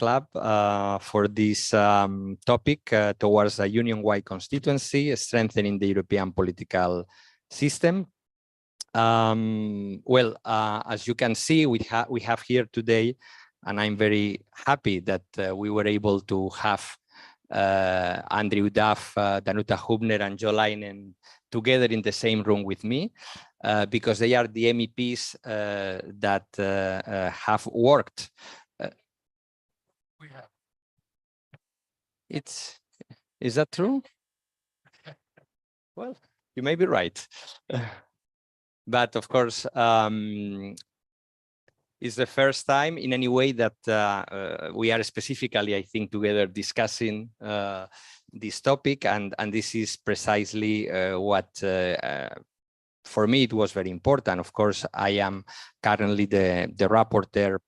Club for this topic towards a union-wide constituency, strengthening the European political system. Well, as you can see, we have here today, and I'm very happy that we were able to have Andrew Duff, Danuta Hübner, and Leinen together in the same room with me, because they are the MEPs that have worked. Is that true? Well, you may be right. But of course, it's the first time in any way that we are specifically, I think, together discussing this topic. And this is precisely what, for me, it was very important. Of course, I am currently the rapporteur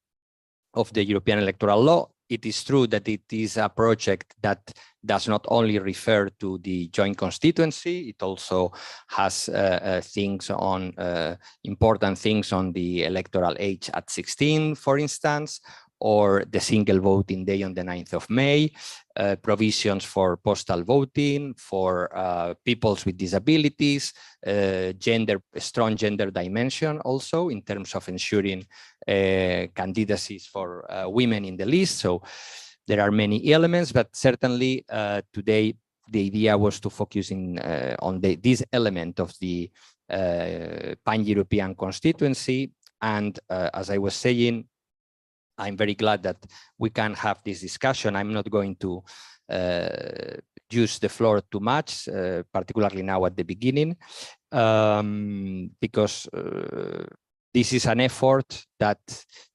of the European electoral law. It is true that it is a project that does not only refer to the joint constituency, it also has things on important things on the electoral age at 16, for instance, or the single voting day on the 9th of May, provisions for postal voting, for peoples with disabilities, strong gender dimension also in terms of ensuring candidacies for women in the list. So there are many elements, but certainly today the idea was to focus on this element of the pan-European constituency. And as I was saying, I'm very glad that we can have this discussion. I'm not going to use the floor too much, particularly now at the beginning, because this is an effort that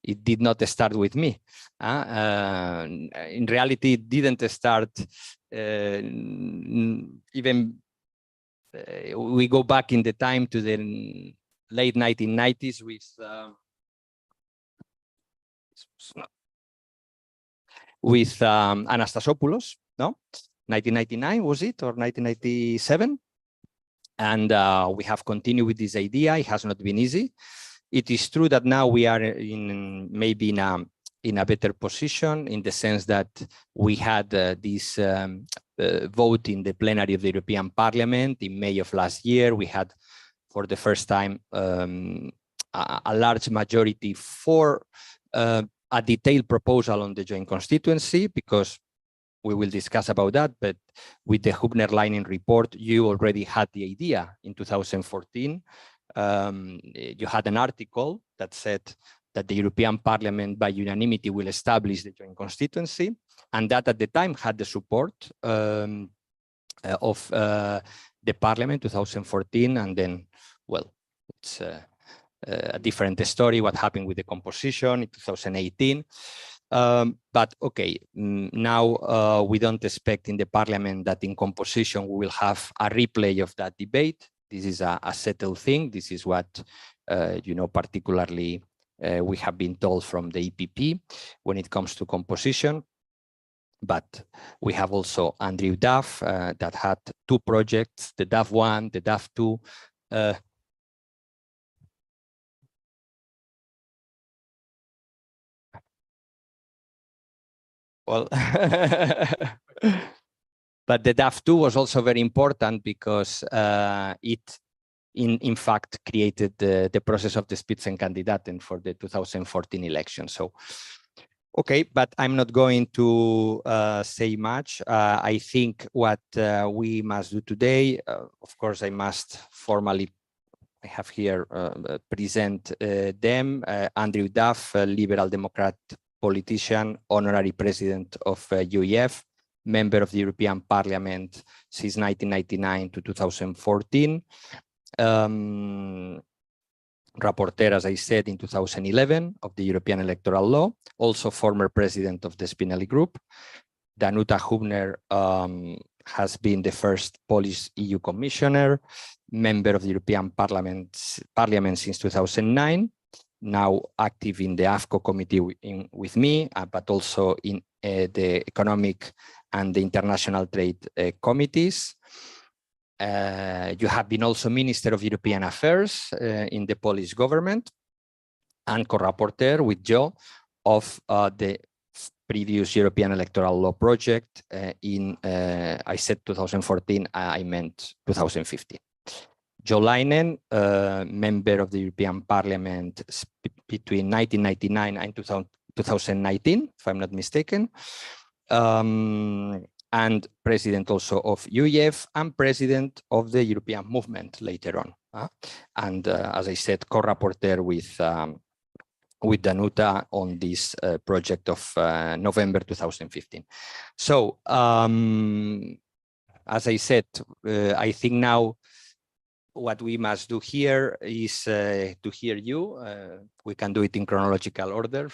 it did not start with me. In reality, it didn't start even, we go back in the time to the late 1990s with Anastasopoulos, no? 1999 was it, or 1997? And we have continued with this idea. It has not been easy. It is true that now we are maybe in a better position, in the sense that we had this vote in the plenary of the European Parliament in May of last year. We had, for the first time, a large majority for a detailed proposal on the joint constituency, because we will discuss about that. But with the Hübner-Leinen report, you already had the idea in 2014. You had an article that said that the European Parliament by unanimity will establish the joint constituency, and that at the time had the support of the Parliament 2014. And then, well, it's a different story, what happened with the composition in 2018. But okay, now we don't expect in the Parliament that in composition we will have a replay of that debate. This is a settled thing. This is what, you know, particularly we have been told from the EPP when it comes to composition. But we have also Andrew Duff that had two projects, the Duff 1, the Duff 2. Well, but the Duff 2 was also very important because it, in fact, created the process of the Spitzenkandidaten for the 2014 election. So, okay, but I'm not going to say much. I think what we must do today, of course, I must formally, I have here, present them. Andrew Duff, Liberal Democrat politician, honorary president of UEF, member of the European Parliament since 1999 to 2014. Rapporteur, as I said, in 2011 of the European electoral law, also former president of the Spinelli Group. Danuta Hübner has been the first Polish EU commissioner, member of the European Parliament since 2009, now active in the AFCO committee with me, but also in the economic and the international trade committees. You have been also Minister of European Affairs in the Polish government and co-rapporteur with Joe of the previous European electoral law project in, I said 2014, I meant 2015. Jo Leinen, member of the European Parliament between 1999 and 2019, if I'm not mistaken, and president also of UEF and president of the European movement later on. And as I said, co-rapporteur with Danuta on this project of November 2015. So, as I said, I think now what we must do here is to hear you. We can do it in chronological order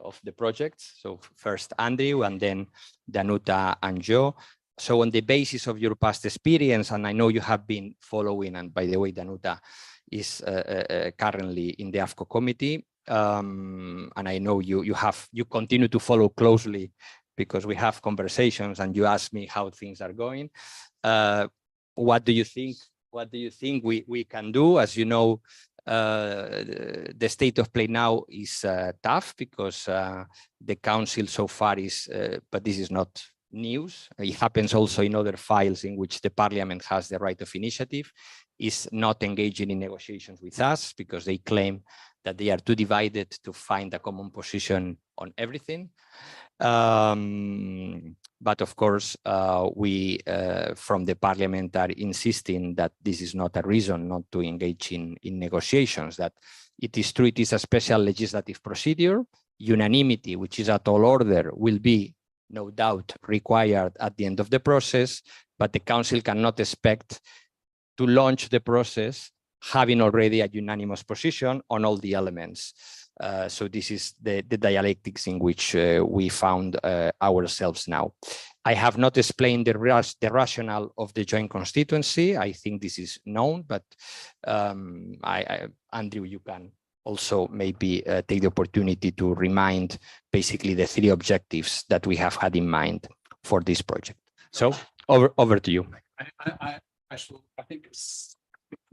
of the projects. So first Andrew and then Danuta and Jo. So on the basis of your past experience, and I know you have been following, and by the way, Danuta is currently in the AFCO committee. And I know you continue to follow closely because we have conversations and you ask me how things are going. What do you think? What do you think we can do? As you know, the state of play now is tough because the council so far is, but this is not news. It happens also in other files in which the parliament has the right of initiative, is not engaging in negotiations with us because they claim that they are too divided to find a common position on everything. But of course, we from the parliament are insisting that this is not a reason not to engage in negotiations, that it is true, it is a special legislative procedure. Unanimity, which is a tall order, will be no doubt required at the end of the process, but the council cannot expect to launch the process having already a unanimous position on all the elements. So this is the dialectics in which we found ourselves now. I have not explained the rationale of the joint constituency. I think this is known, but Andrew, you can also maybe take the opportunity to remind basically the three objectives that we have had in mind for this project. So over to you. I think it's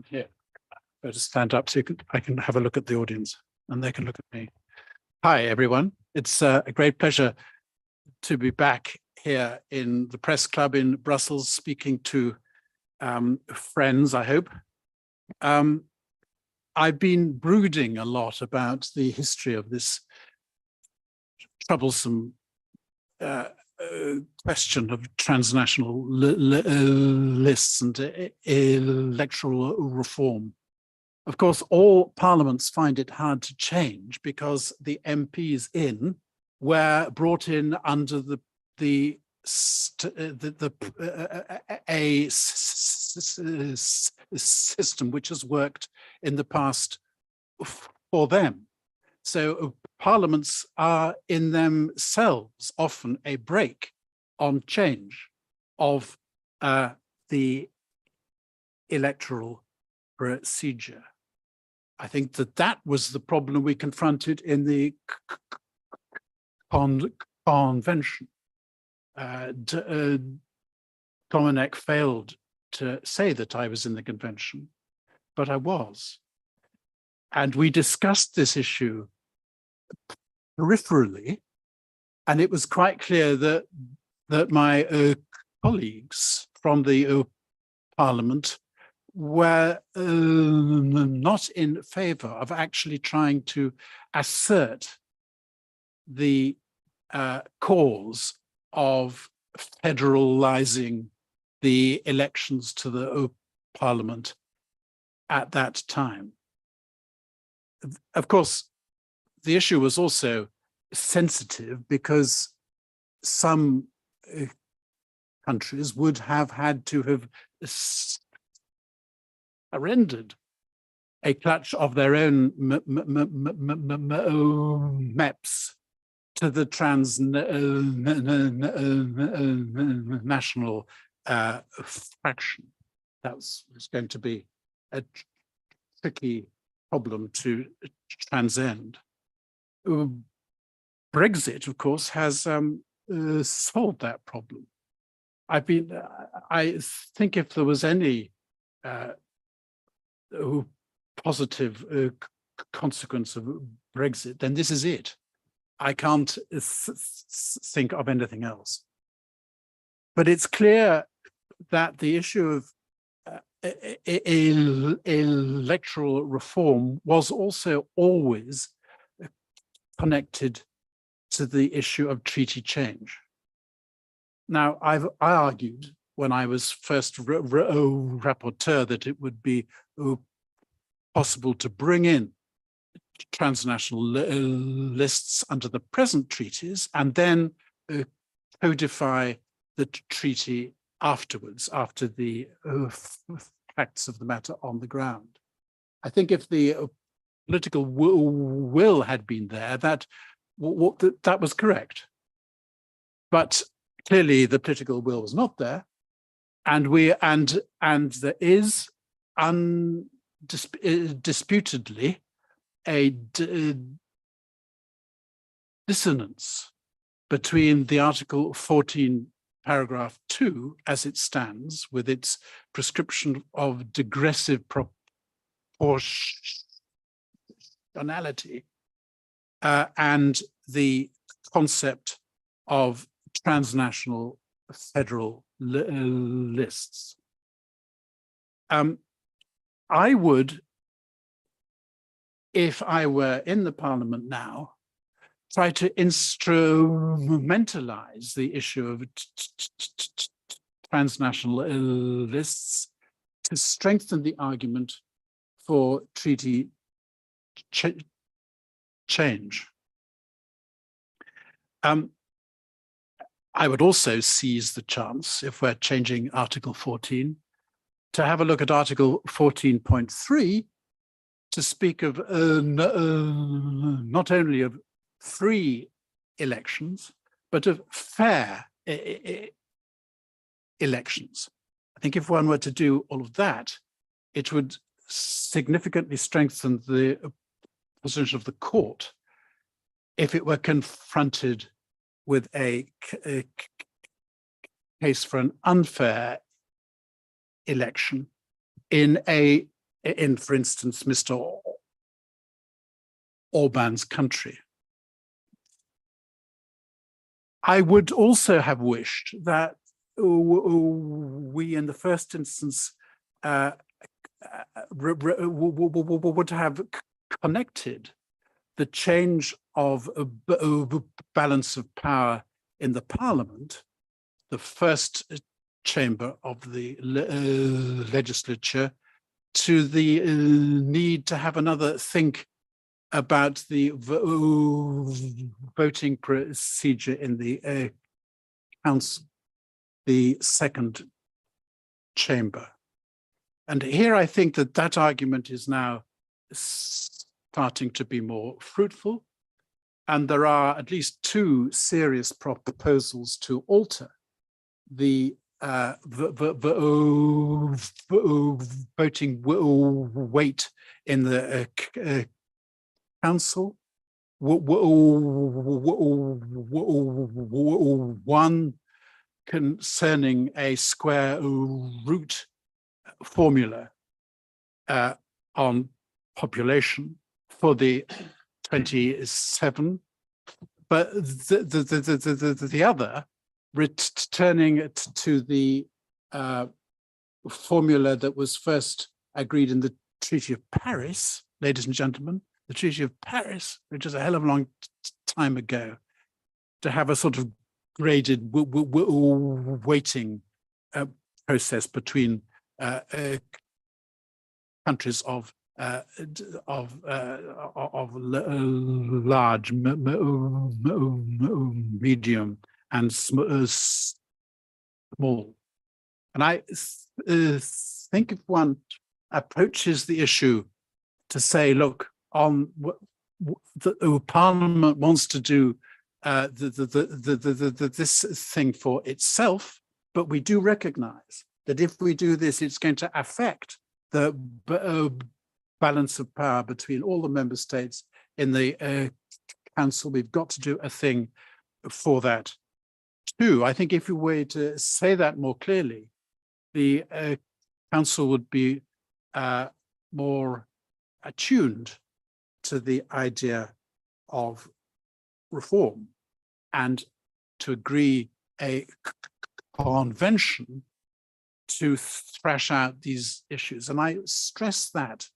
here. Better stand up so I can have a look at the audience and they can look at me. Hi, everyone. It's a great pleasure to be back here in the press club in Brussels, speaking to friends, I hope. I've been brooding a lot about the history of this troublesome question of transnational lists and electoral reform. Of course, all parliaments find it hard to change because the MPs were brought in under a system which has worked in the past for them. So parliaments are in themselves often a brake on change of the electoral procedure. I think that was the problem we confronted in the convention. Domenec failed to say that I was in the convention, but I was. And we discussed this issue peripherally, and it was quite clear that my colleagues from the parliament were not in favor of actually trying to assert the cause of federalizing the elections to the parliament at that time. Of course, the issue was also sensitive because some countries would have had to have surrendered a clutch of their own MEPs to the transnational faction. That was going to be a tricky problem to transcend. Brexit, of course, has solved that problem. I think if there was any positive consequence of Brexit, then this is it. I can't think of anything else. But it's clear that the issue of electoral reform was also always connected to the issue of treaty change. Now, I argued when I was first rapporteur that it would be possible to bring in transnational lists under the present treaties and then codify the treaty afterwards, after the facts of the matter on the ground. I think if the political will had been there, that was correct. But clearly the political will was not there, and there is undisputedly a dissonance between the Article 14, paragraph 2, as it stands, with its prescription of digressive proportionality, and the concept of transnational federal lists. I would, if I were in the Parliament now, try to instrumentalize the issue of transnational lists to strengthen the argument for treaty change. I would also seize the chance, if we're changing Article 14, to have a look at Article 14.3 to speak of not only of free elections, but of fair elections. I think if one were to do all of that, it would significantly strengthen the position of the court if it were confronted with a case for an unfair election in, for instance, Mr. Orban's country. I would also have wished that we, in the first instance, would have connected the change of balance of power in the Parliament, the first chamber of the legislature, to the need to have another think about the voting procedure in the council, the second chamber. And here I think that that argument is now starting to be more fruitful. And there are at least two serious proposals to alter the voting weight in the council. One concerning a square root formula on population for the 27, but the other returning to the formula that was first agreed in the Treaty of Paris, ladies and gentlemen, the Treaty of Paris, which is a hell of a long time ago, to have a sort of graded weighting process between countries of large, medium, and small. And I think if one approaches the issue to say, look, on the Parliament wants to do this thing for itself, but we do recognize that if we do this, it's going to affect the balance of power between all the member states in the council. We've got to do a thing for that too. I think if we were to say that more clearly, the council would be more attuned to the idea of reform and to agree a convention to thrash out these issues. And I stress that.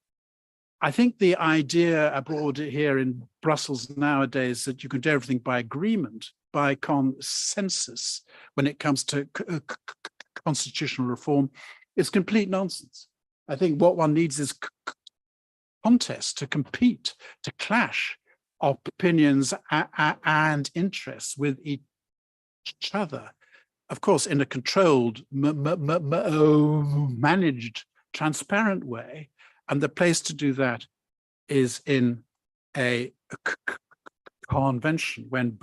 I think the idea abroad here in Brussels nowadays that you can do everything by agreement, by consensus, when it comes to constitutional reform, is complete nonsense. I think what one needs is contest, to compete, to clash opinions and interests with each other. Of course, in a controlled, managed, transparent way. And the place to do that is in a convention when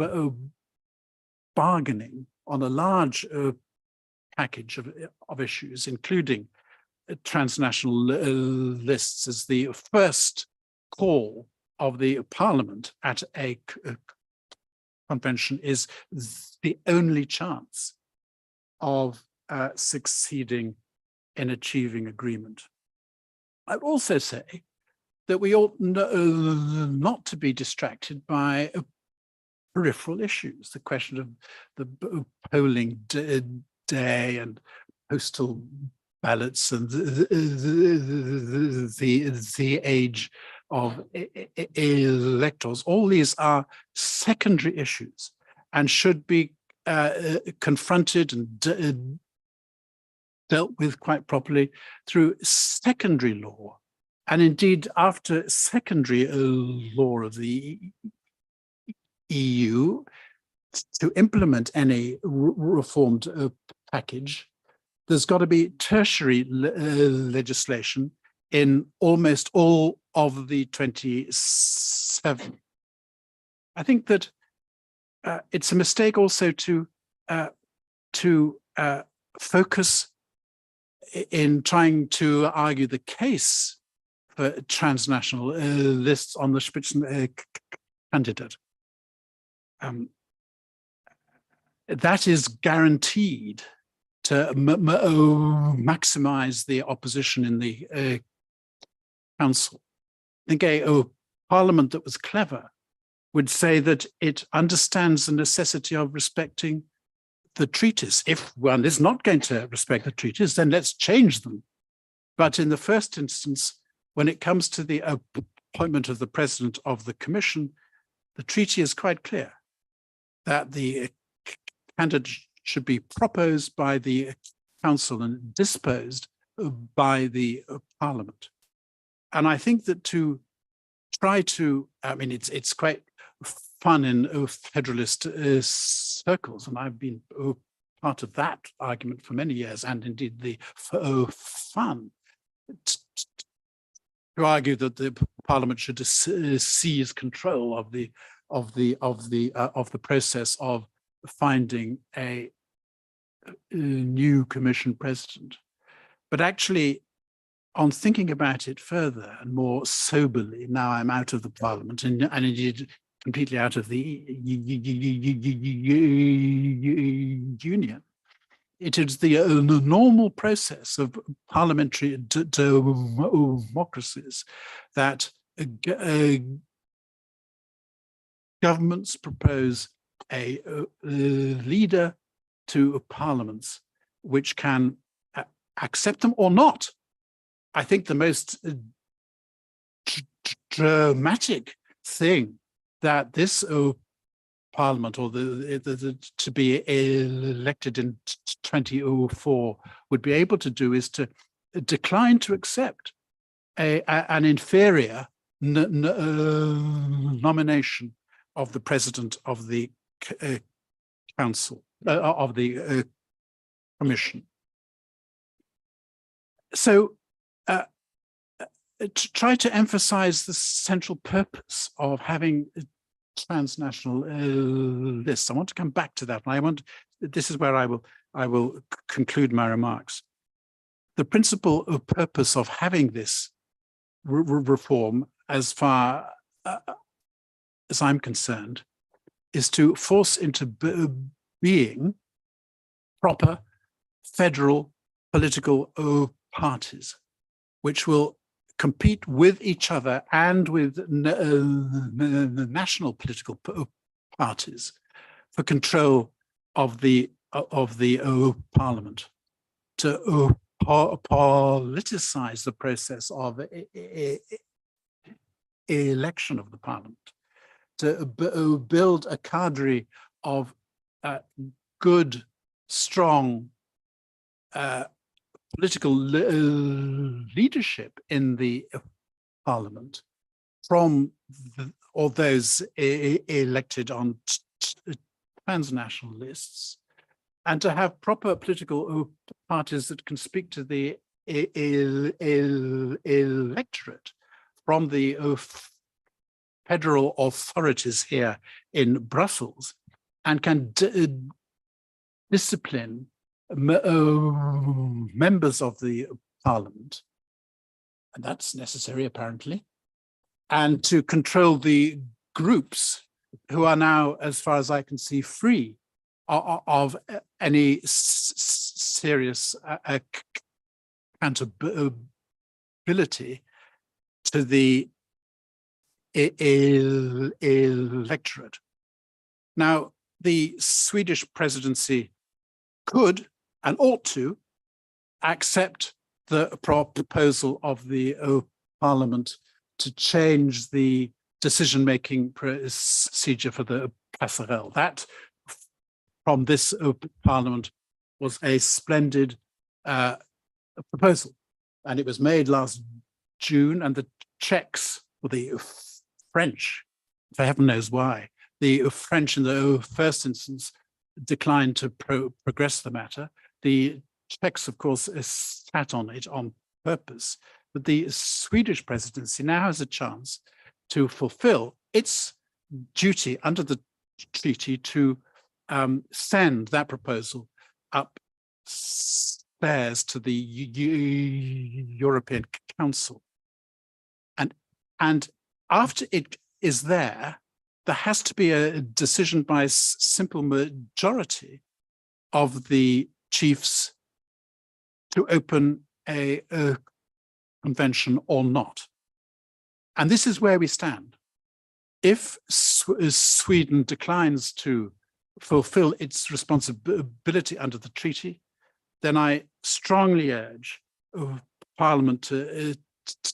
bargaining on a large package of issues, including transnational lists, as the first call of the parliament at a convention is the only chance of succeeding in achieving agreement. I'd also say that we ought not to be distracted by peripheral issues, the question of the polling day and postal ballots and the age of electors. All these are secondary issues and should be confronted and dealt with quite properly through secondary law. And indeed, after secondary law of the EU, to implement any reformed package, there's got to be tertiary legislation in almost all of the 27. I think that it's a mistake also to focus in trying to argue the case for transnational lists on the Spitzencandidate. That is guaranteed to maximize the opposition in the council. I think a parliament that was clever would say that it understands the necessity of respecting the treaties. If one is not going to respect the treaties, then let's change them. But in the first instance, when it comes to the appointment of the president of the commission, the treaty is quite clear that the candidate should be proposed by the council and disposed by the parliament. And I think that to try to, I mean, it's quite fun in federalist circles, and I've been part of that argument for many years, and indeed the fun to argue that the parliament should seize control of the process of finding a new commission president. But actually, on thinking about it further and more soberly, now I'm out of the parliament and indeed completely out of the union. It is the normal process of parliamentary democracies that governments propose a leader to parliaments which can accept them or not. I think the most dramatic thing that this parliament, or to be elected in 2004, would be able to do is to decline to accept an inferior nomination of the president of the council, of the commission. So to try to emphasize the central purpose of having transnational lists. I want to come back to that. And this is where I will conclude my remarks. The principal purpose of having this reform, as far as I'm concerned, is to force into being proper federal political parties, which will compete with each other and with national political parties for control of the parliament, to politicize the process of election of the parliament, to build a cadre of good, strong political leadership in the parliament from all those elected on transnational lists, and to have proper political parties that can speak to the electorate from the federal authorities here in Brussels, and can discipline members of the parliament, and that's necessary apparently, and to control the groups who are now, as far as I can see, free of any serious accountability to the electorate. Now, the Swedish presidency could and ought to accept the proposal of the parliament to change the decision-making procedure for the passerelle. That, from this parliament, was a splendid proposal, and it was made last June, and the Czechs, or the French, for heaven knows why, the French in the first instance declined to progress the matter. The Czechs, of course, sat on it on purpose, but the Swedish presidency now has a chance to fulfill its duty under the treaty to send that proposal upstairs to the European Council. And after it is there, there has to be a decision by a simple majority of the chiefs to open a convention or not. And this is where we stand. If Sweden declines to fulfill its responsibility under the treaty, then I strongly urge Parliament to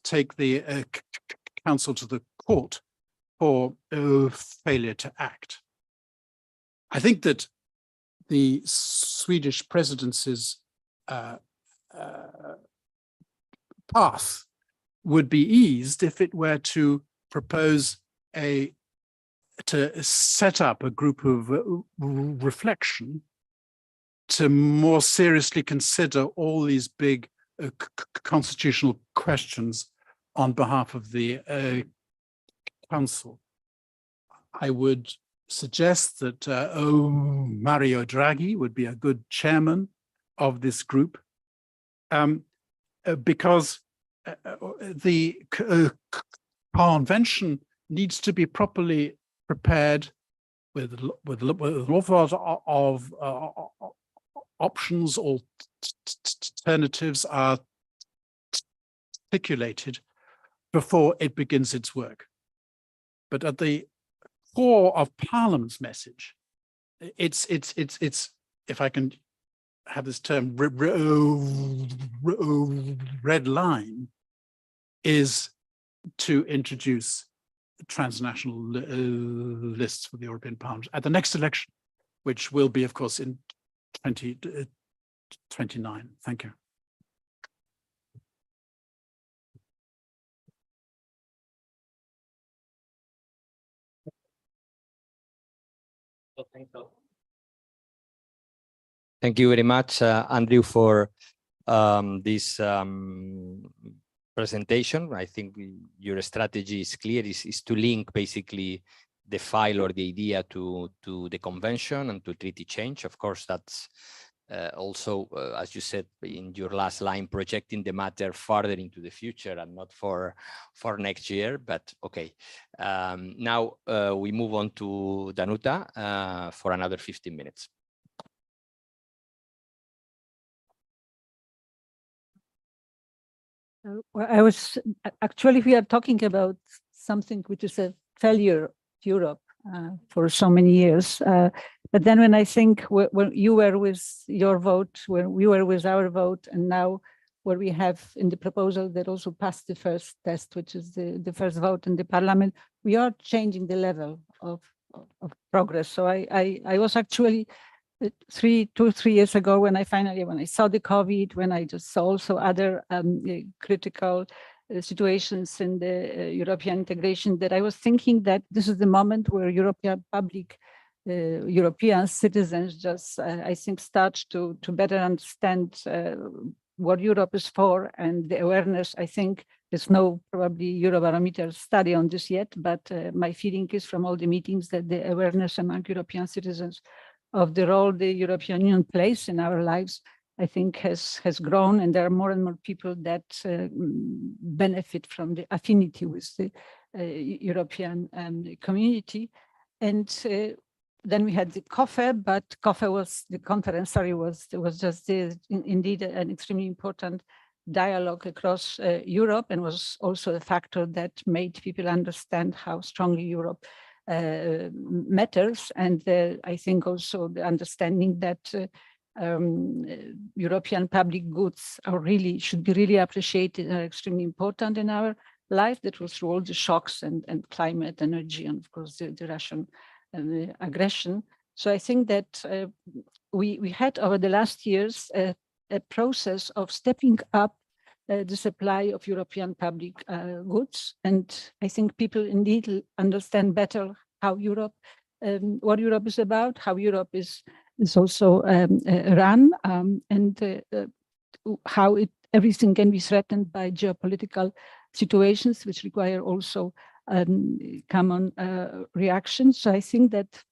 take the Council to the court for failure to act. I think that the Swedish presidency's path would be eased if it were to propose to set up a group of reflection to more seriously consider all these big constitutional questions on behalf of the Council. I would suggest that Mario Draghi would be a good chairman of this group, because the convention needs to be properly prepared with an awful lot of options or alternatives are articulated before it begins its work. But at the core of Parliament's message, it's if I can have this term, red line, is to introduce transnational lists for the European Parliament at the next election, which will be, of course, in 2029. Thank you. Thank you very much, Andrew, for this presentation. I think your strategy is clear, is to link basically the file or the idea to the convention and to treaty change. Of course, that's also, as you said in your last line, projecting the matter further into the future and not for next year, but okay. Now we move on to Danuta for another 15 minutes. We are talking about something which is a failure of Europe for so many years. But then when I think when you were with your vote, when we were with our vote, and now what we have in the proposal that also passed the first test, which is the first vote in the parliament, we are changing the level of progress. So I was actually 3 years ago when I saw the COVID, when I just saw also other critical situations in the European integration, that I was thinking that this is the moment where European citizens just, I think, start to better understand what Europe is for, and the awareness. I think there's no probably Eurobarometer study on this yet, but my feeling is from all the meetings that the awareness among European citizens of the role the European Union plays in our lives, I think has grown, and there are more and more people that benefit from the affinity with the European community. And then we had the COFE, but COFE was the conference. Sorry, was just indeed an extremely important dialogue across Europe, and was also a factor that made people understand how strongly Europe matters. And I think also the understanding that European public goods should be really appreciated and are extremely important in our life. That was through all the shocks and climate, energy, and of course the Russian aggression. So I think that we had over the last years a process of stepping up the supply of European public goods, and I think people indeed understand better how Europe, what Europe is about, how Europe is also run, and how everything can be threatened by geopolitical situations, which require also common reactions. So I think that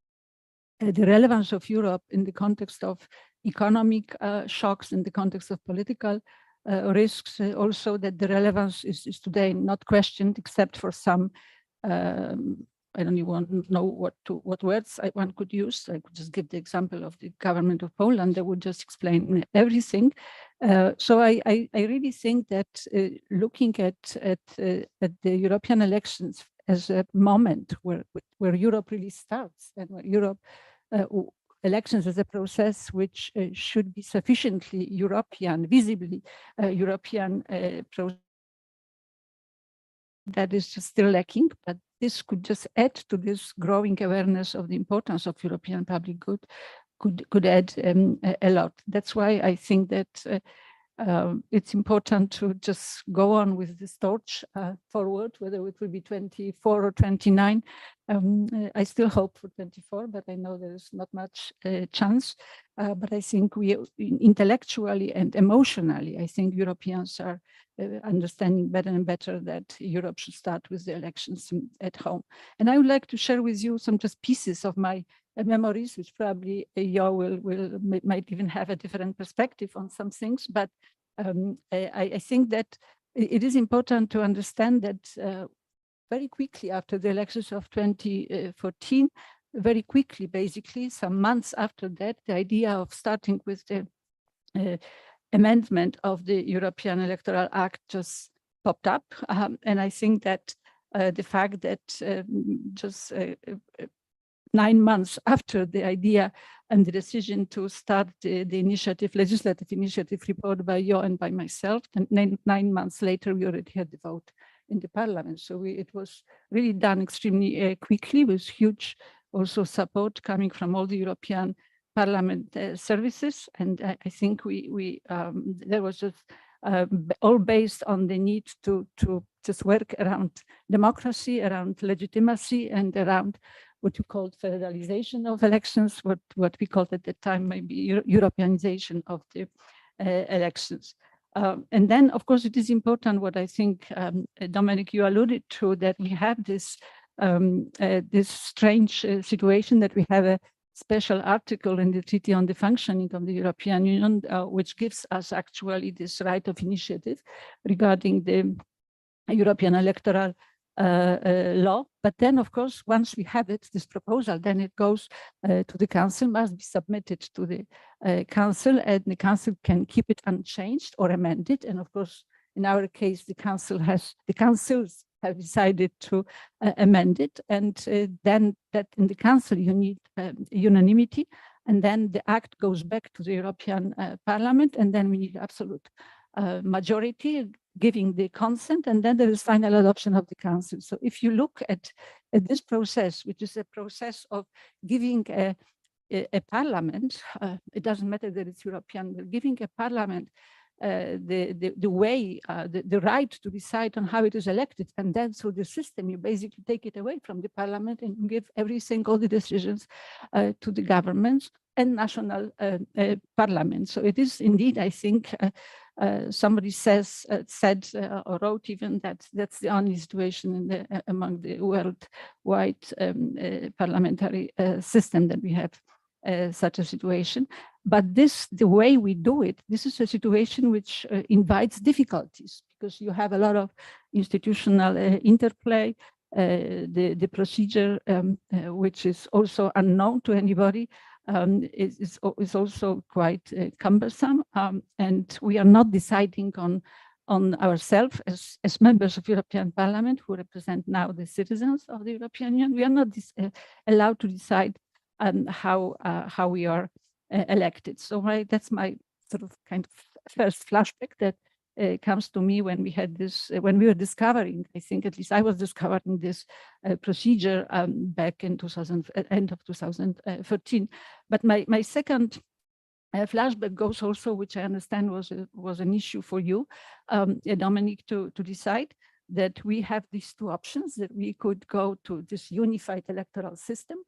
the relevance of Europe in the context of economic shocks, in the context of political risks, also that the relevance is today not questioned, except for some, I don't even know what words one could use. I could just give the example of the government of Poland that would just explain everything. So I really think that looking at the European elections as a moment where Europe really starts, and where Europe elections as a process which should be sufficiently European, visibly European process, that is just still lacking, but this could just add to this growing awareness of the importance of European public good, could add a lot. That's why I think that it's important to just go on with this torch forward, whether it will be 24 or 29. I still hope for 24, but I know there's not much chance. But I think we intellectually and emotionally, I think Europeans are understanding better and better that Europe should start with the elections at home. And I would like to share with you some just pieces of my memories, which probably Jo might even have a different perspective on some things. But I think that it is important to understand that very quickly after the elections of 2014, very quickly, basically, some months after that, the idea of starting with the amendment of the European Electoral Act just popped up. And I think that the fact that just 9 months after the idea and the decision to start the legislative initiative report by Jo and by myself, and 9 months later, we already had the vote in the parliament. So it was really done extremely quickly, with huge also support coming from all the European Parliament services. And I think there was just all based on the need to just work around democracy, around legitimacy, and around what you called federalization of elections, what we called at the time maybe Europeanization of the elections. And then, of course, it is important what I think, Domenec, you alluded to, that we have this strange situation that we have a special article in the Treaty on the Functioning of the European Union, which gives us actually this right of initiative regarding the European electoral law. But then, of course, once we have it, this proposal, then it goes to the Council, must be submitted to the Council, and the Council can keep it unchanged or amend it. And of course, in our case, the Council's have decided to amend it. And then that in the Council, you need unanimity. And then the act goes back to the European Parliament, and then we need absolute majority giving the consent, and then there is final adoption of the Council. So if you look at this process, which is a process of giving a parliament, it doesn't matter that it's European, but giving a parliament the way, the right to decide on how it is elected, and then through the system, you basically take it away from the parliament and give all the decisions to the governments and national parliaments. So it is indeed, I think, somebody said or wrote even that that's the only situation among the worldwide parliamentary system that we have such a situation. But the way we do it, this is a situation which invites difficulties, because you have a lot of institutional interplay. The procedure, which is also unknown to anybody, is also quite cumbersome, and we are not deciding on ourselves as members of European Parliament who represent now the citizens of the European Union. We are not allowed to decide how we are elected. So that's my sort of kind of first flashback that comes to me when we had this, when we were discovering, I think at least I was discovering this procedure back in end of 2013. But my second flashback goes also, which I understand was an issue for you, Dominic, to decide that we have these two options, that we could go to this unified electoral system,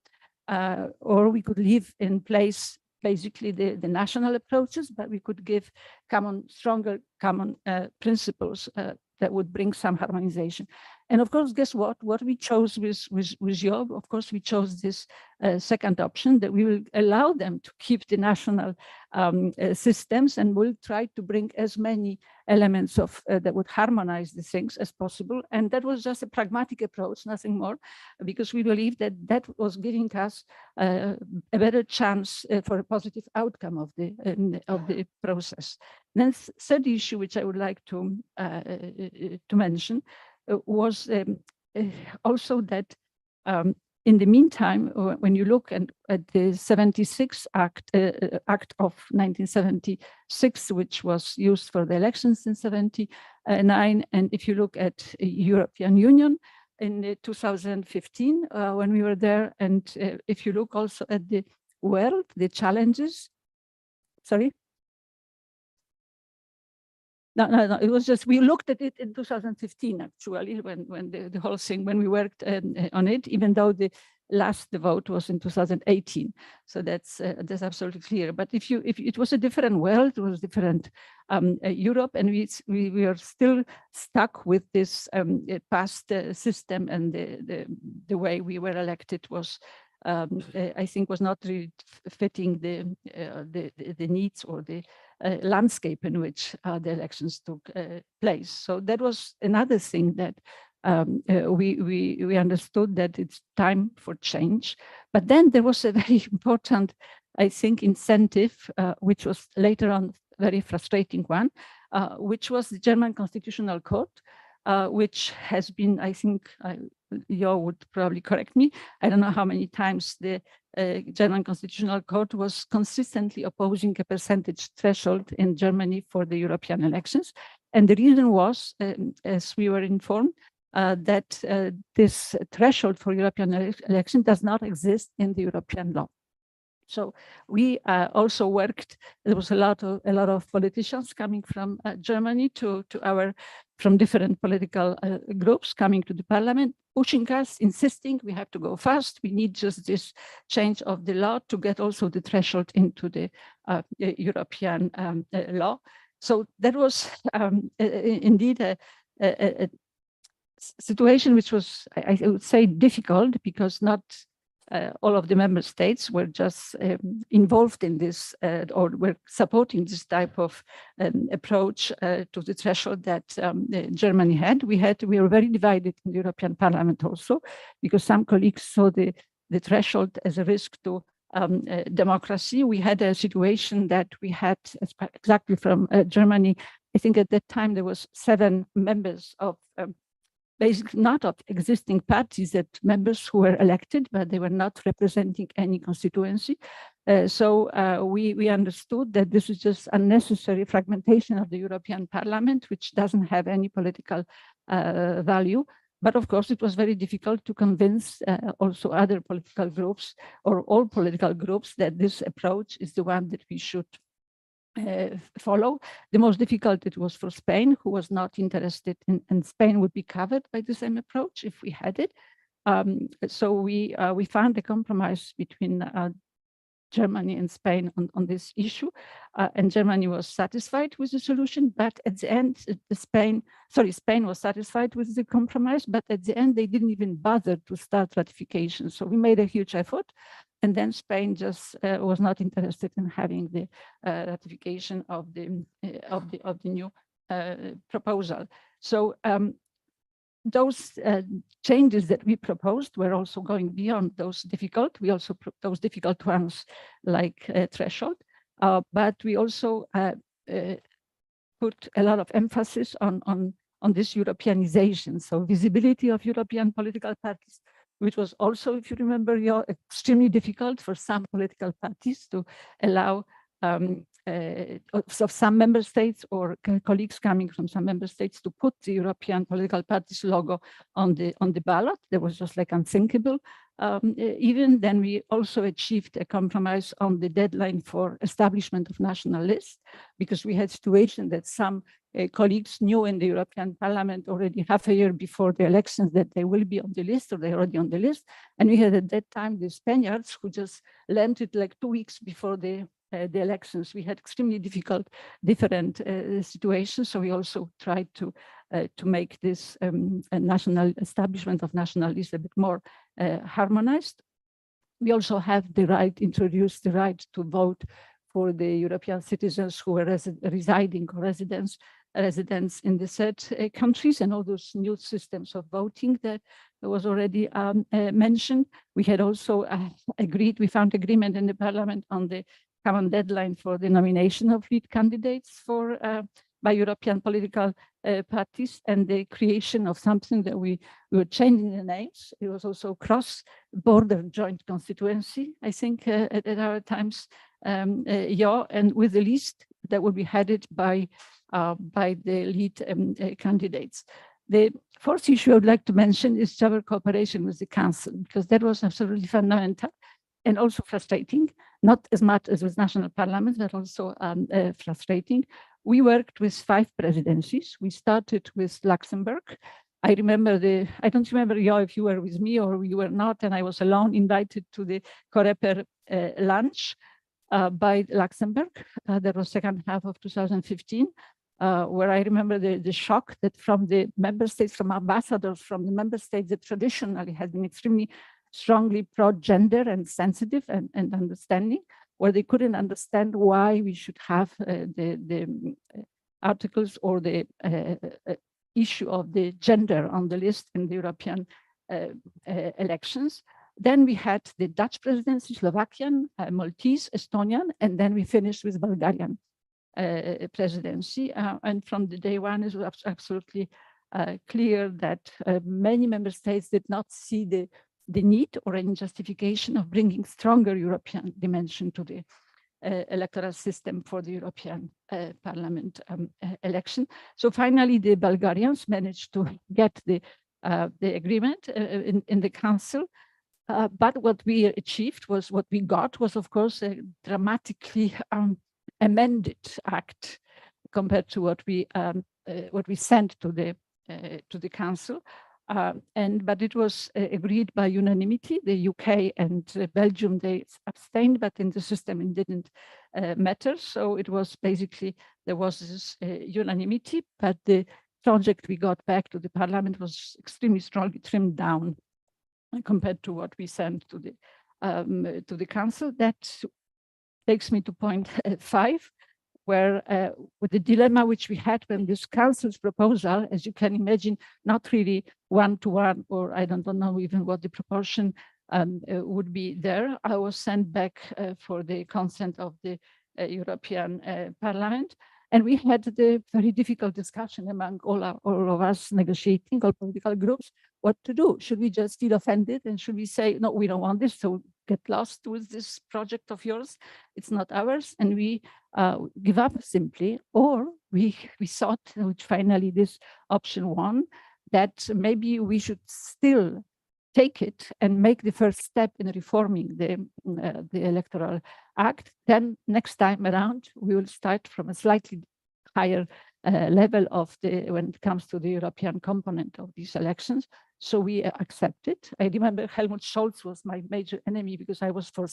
or we could leave in place basically the national approaches, but we could give stronger common principles that would bring some harmonization. And of course, guess what? What we chose with Job, of course, we chose this second option, that we will allow them to keep the national systems, and we'll try to bring as many elements of that would harmonize the things as possible. And that was just a pragmatic approach, nothing more, because we believe that that was giving us a better chance for a positive outcome of the process. Then third issue, which I would like to mention, was also that in the meantime, when you look at the 76 Act of 1976, which was used for the elections in 79, and if you look at European Union in 2015, when we were there, and if you look also at the world, the challenges, sorry? No, it was just, we looked at it in 2015, actually, when the whole thing, when we worked on it, even though the vote was in 2018. So that's absolutely clear. But if it was a different world, it was different Europe, and we are still stuck with this past system, and the way we were elected was, I think, was not really fitting the needs or the landscape in which the elections took place. So that was another thing that we understood, that it's time for change. But then there was a very important, I think, incentive, which was later on very frustrating one, which was the German Constitutional Court, which has been, I think, you would probably correct me, I don't know how many times the German Constitutional Court was consistently opposing a percentage threshold in Germany for the European elections. And the reason was, as we were informed, that this threshold for European election does not exist in the European law. So we also worked. There was a lot of politicians coming from Germany from different political groups coming to the parliament, pushing us, insisting we have to go fast. We need just this change of the law to get also the threshold into the European law. So that was indeed a situation which was, I would say, difficult, because not all of the member states were just involved in this or were supporting this type of approach to the threshold that Germany had. We were very divided in the European Parliament also, because some colleagues saw the threshold as a risk to democracy. We had a situation that we had exactly from Germany. I think at that time there was 7 members of basically not of existing parties, that members who were elected, but they were not representing any constituency. So we understood that this is just unnecessary fragmentation of the European Parliament, which doesn't have any political value. But of course, it was very difficult to convince also other political groups or all political groups that this approach is the one that we should follow. The most difficult it was for Spain, who was not interested in, and Spain would be covered by the same approach if we had it. So we found a compromise between Germany and Spain on this issue, and Germany was satisfied with the solution, but at the end, Spain was satisfied with the compromise, but at the end, they didn't even bother to start ratification. So we made a huge effort, and then Spain just was not interested in having the ratification of the new proposal. So those changes that we proposed were also going beyond those difficult. We also those difficult ones like threshold, but we also put a lot of emphasis on this Europeanization, so visibility of European political parties, which was also, if you remember, extremely difficult for some political parties to allow of some member states or colleagues coming from some member states to put the European political parties logo on the ballot. That was just like unthinkable. Even then, we also achieved a compromise on the deadline for establishment of national lists, because we had situation that some colleagues knew in the European Parliament already half a year before the elections that they will be on the list, or they're already on the list. And we had at that time the Spaniards who just learned it like 2 weeks before the elections. We had extremely difficult, different situations. So we also tried to make this national establishment of national lists a bit more harmonized. We also have the right, introduced the right to vote for the European citizens who were residing or residents in the said countries, and all those new systems of voting that was already mentioned. We had also agreed, we found agreement in the Parliament on the common deadline for the nomination of lead candidates for by European political parties, and the creation of something that we were changing the names. It was also cross-border joint constituency, I think, at our times, and with the list that would be headed by the lead candidates. The fourth issue I would like to mention is our cooperation with the Council, because that was absolutely fundamental and also frustrating, not as much as with national parliaments, but also frustrating. We worked with 5 presidencies. We started with Luxembourg. I remember I don't remember, if you were with me or you were not, and I was alone invited to the Coreper lunch by Luxembourg. That was second half of 2015, where I remember the shock that from the member states, from ambassadors from the member states that traditionally had been extremely strongly pro-gender and sensitive and understanding, where they couldn't understand why we should have the articles or the issue of the gender on the list in the European elections. Then we had the Dutch presidency, Slovakian, Maltese, Estonian, and then we finished with Bulgarian presidency. And from the day one, it was absolutely clear that many member states did not see the need or any justification of bringing stronger European dimension to the electoral system for the European Parliament election. So finally, the Bulgarians managed to get the agreement in the Council. But what we achieved was, what we got was, of course, a dramatically amended act compared to what we sent to the Council. But it was agreed by unanimity. The UK and Belgium, they abstained, but in the system it didn't matter. So it was basically, there was this unanimity, but the project we got back to the Parliament was extremely strongly trimmed down compared to what we sent to the Council. That takes me to point 5, where with the dilemma which we had when this Council's proposal, as you can imagine, not really 1-to-1, or I don't know even what the proportion would be there. I was sent back for the consent of the European Parliament. And we had the very difficult discussion among all of us negotiating, all political groups, what to do. Should we just feel offended and should we say, no, we don't want this, so get lost with this project of yours, it's not ours, and we give up simply, or we thought, which finally this option won, that maybe we should still take it and make the first step in reforming the Electoral Act. Then next time around, we will start from a slightly higher level of when it comes to the European component of these elections. So we accept it. I remember Helmut Scholz was my major enemy because I was for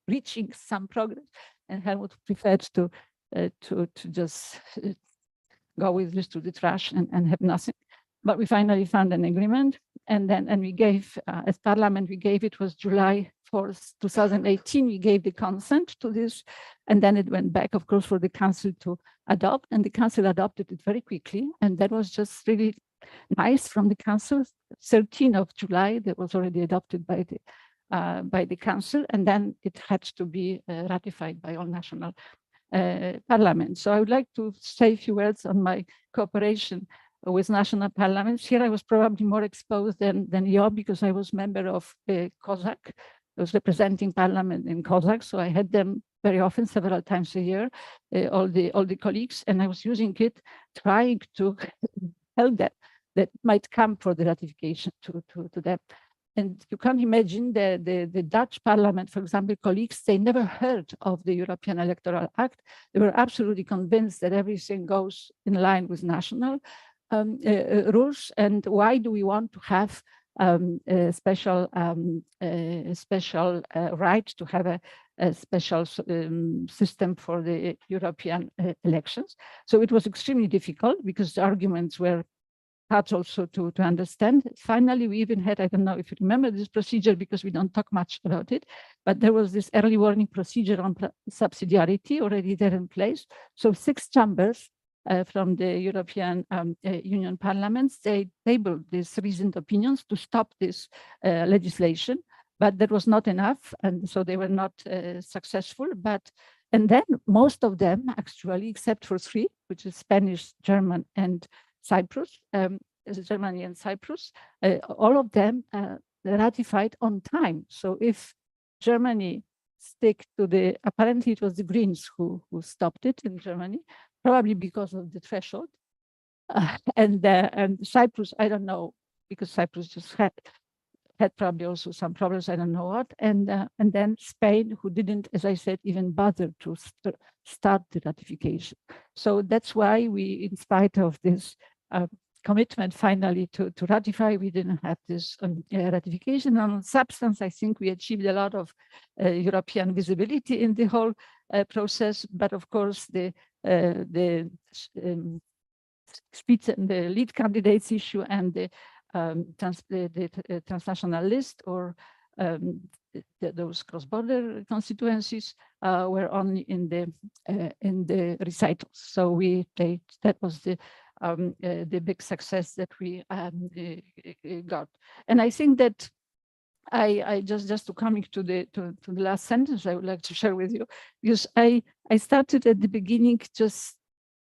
reaching some progress, and Helmut preferred to just go with this to the trash and have nothing. But we finally found an agreement, and we gave, as Parliament, it was July 4th, 2018, we gave the consent to this, and then it went back, of course, for the Council to adopt, and the Council adopted it very quickly, and that was just really nice from the Council. 13th of July, that was already adopted by the Council, and then it had to be ratified by all national parliaments. So I would like to say a few words on my cooperation with national parliaments. Here I was probably more exposed than you, because I was member of COSAC. I was representing parliament in COSAC, so I had them very often, several times a year, all the colleagues, and I was using it, trying to help them that might come for the ratification to them. And you can imagine the Dutch parliament, for example, colleagues, they never heard of the European Electoral Act. They were absolutely convinced that everything goes in line with national rules. And why do we want to have a special right to have a special system for the European elections? So it was extremely difficult because the arguments were hard also to understand. Finally, we even had, I don't know if you remember this procedure because we don't talk much about it, but there was this early warning procedure on subsidiarity already there in place. So 6 chambers from the European Union parliaments, they tabled these reasoned opinions to stop this legislation, but that was not enough, and so they were not successful. And then most of them actually, except for 3, which is Spanish, German, and Cyprus, Germany and Cyprus, all of them ratified on time. So if Germany stick to apparently it was the Greens who stopped it in Germany, probably because of the threshold, and Cyprus, I don't know, because Cyprus just had probably also some problems, I don't know what, and then Spain, who didn't, as I said, even bother to start the ratification. So that's why we, in spite of this commitment finally to ratify, we didn't have this ratification. And on substance, I think we achieved a lot of European visibility in the whole process, but of course the lead candidates issue and the transnational list, or those cross-border constituencies were only in the recitals. So that was the big success that we got. And I think that I just to coming to the last sentence I would like to share with you, because I started at the beginning just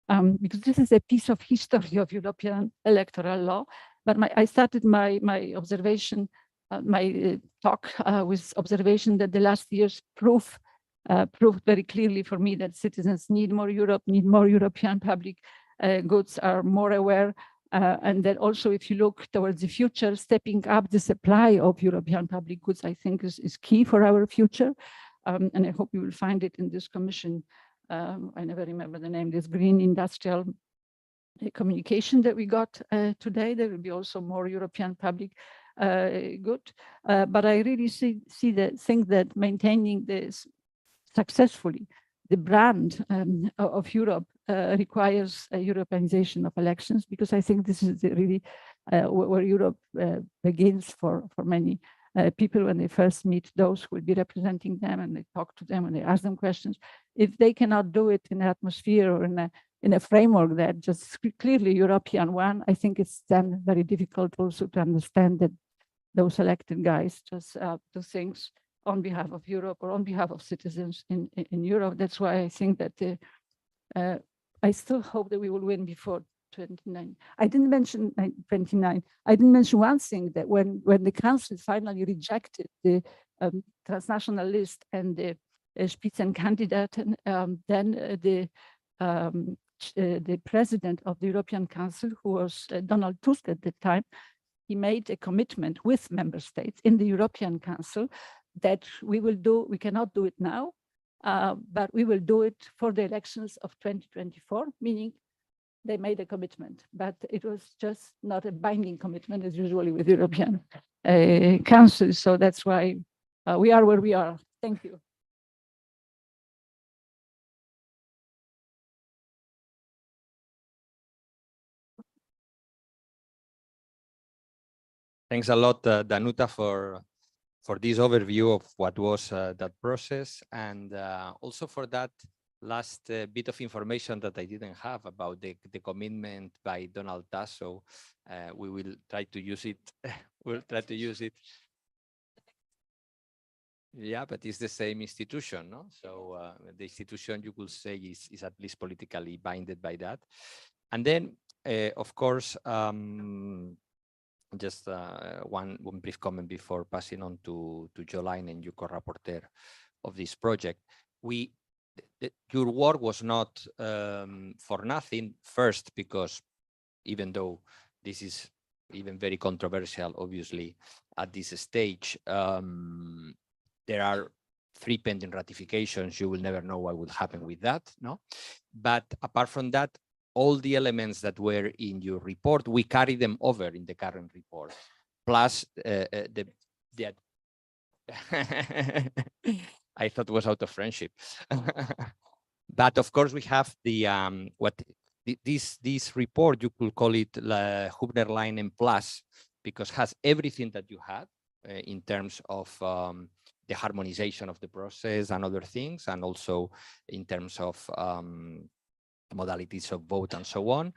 because this is a piece of history of European electoral law. But I started my observation, my talk with observation that the last years proved very clearly for me that citizens need more Europe, need more European public goods, are more aware, and that also if you look towards the future, stepping up the supply of European public goods, I think is key for our future. And I hope you will find it in this commission. I never remember the name, this green industrial communication that we got today. There will be also more European public good, but I really think that maintaining this successfully the brand of Europe requires a Europeanization of elections, because I think this is really where Europe begins for many people when they first meet those who will be representing them, and they talk to them and they ask them questions. If they cannot do it in an atmosphere or in a framework that just clearly European one, I think it's then very difficult also to understand that those elected guys just do things on behalf of Europe or on behalf of citizens in Europe. That's why I think that I still hope that we will win before 29. I didn't mention 29. I didn't mention one thing, that when the council finally rejected the transnational list and the Spitzenkandidaten, then the president of the European Council, who was Donald Tusk at the time, he made a commitment with member states in the European Council that we cannot do it now, but we will do it for the elections of 2024, meaning they made a commitment, but it was just not a binding commitment as usually with European Council. So that's why we are where we are. Thank you. Thanks a lot, Danuta, for this overview of what was that process, and also for that last bit of information that I didn't have about the commitment by Donald Tusk. So we will try to use it. We'll try to use it. Yeah, but it's the same institution, no? So the institution, you could say, is at least politically binded by that. And then, of course, just one brief comment before passing on to Jo Leinen, you co-rapporteur of this project. Your work was not for nothing. First, because even though this is even very controversial, obviously, at this stage, there are 3 pending ratifications. You will never know what will happen with that, no? But apart from that, all the elements that were in your report, we carry them over in the current report. Plus I thought it was out of friendship. But of course, we have the this report, you could call it Hübner Leinen Plus, because has everything that you had in terms of the harmonization of the process and other things, and also in terms of modalities of vote and so on.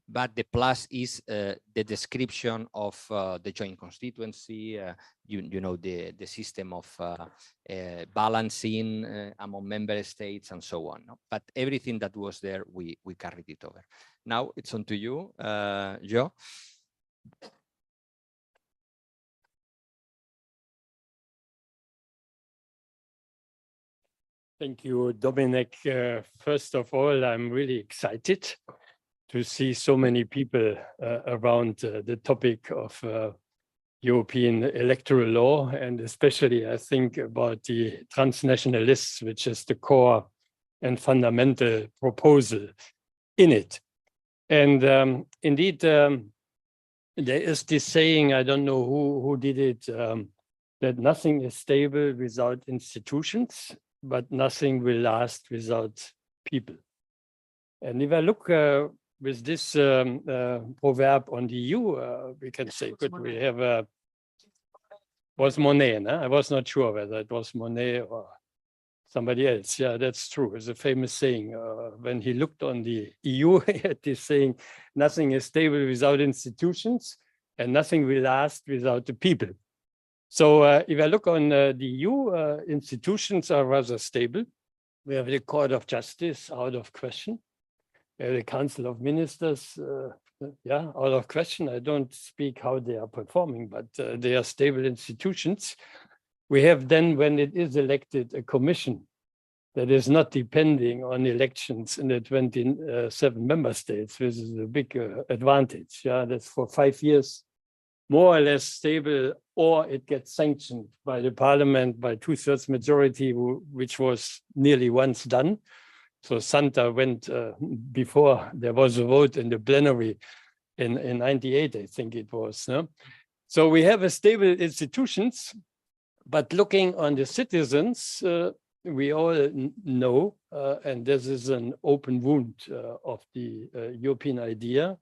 But the plus is the description of the joint constituency, you know, the system of balancing among member states and so on. No? But everything that was there, we carried it over. Now it's on to you, Jo. Thank you, Domenec. First of all, I'm really excited to see so many people around the topic of European electoral law, and especially I think about the transnational lists, which is the core and fundamental proposal in it. And indeed, there is this saying, I don't know who did it, that nothing is stable without institutions, but nothing will last without people. And if I look with this proverb on the EU, we can say, good, we have was Monet, no? I was not sure whether it was Monet or somebody else. Yeah, that's true. It's a famous saying. When he looked on the EU, he had this saying, nothing is stable without institutions, and nothing will last without the people. So if I look on the EU, institutions are rather stable. We have the Court of Justice, out of question. We have the Council of Ministers, yeah, out of question. I don't speak how they are performing, but they are stable institutions. We have then, when it is elected, a commission that is not depending on elections in the 27 member states, which is a big advantage. Yeah, that's for 5 years, more or less stable, or it gets sanctioned by the parliament by 2/3 majority, which was nearly once done. So Santa went before there was a vote in the plenary in 98, I think it was. No? So we have a stable institutions, but looking on the citizens, we all know, and this is an open wound of the European idea,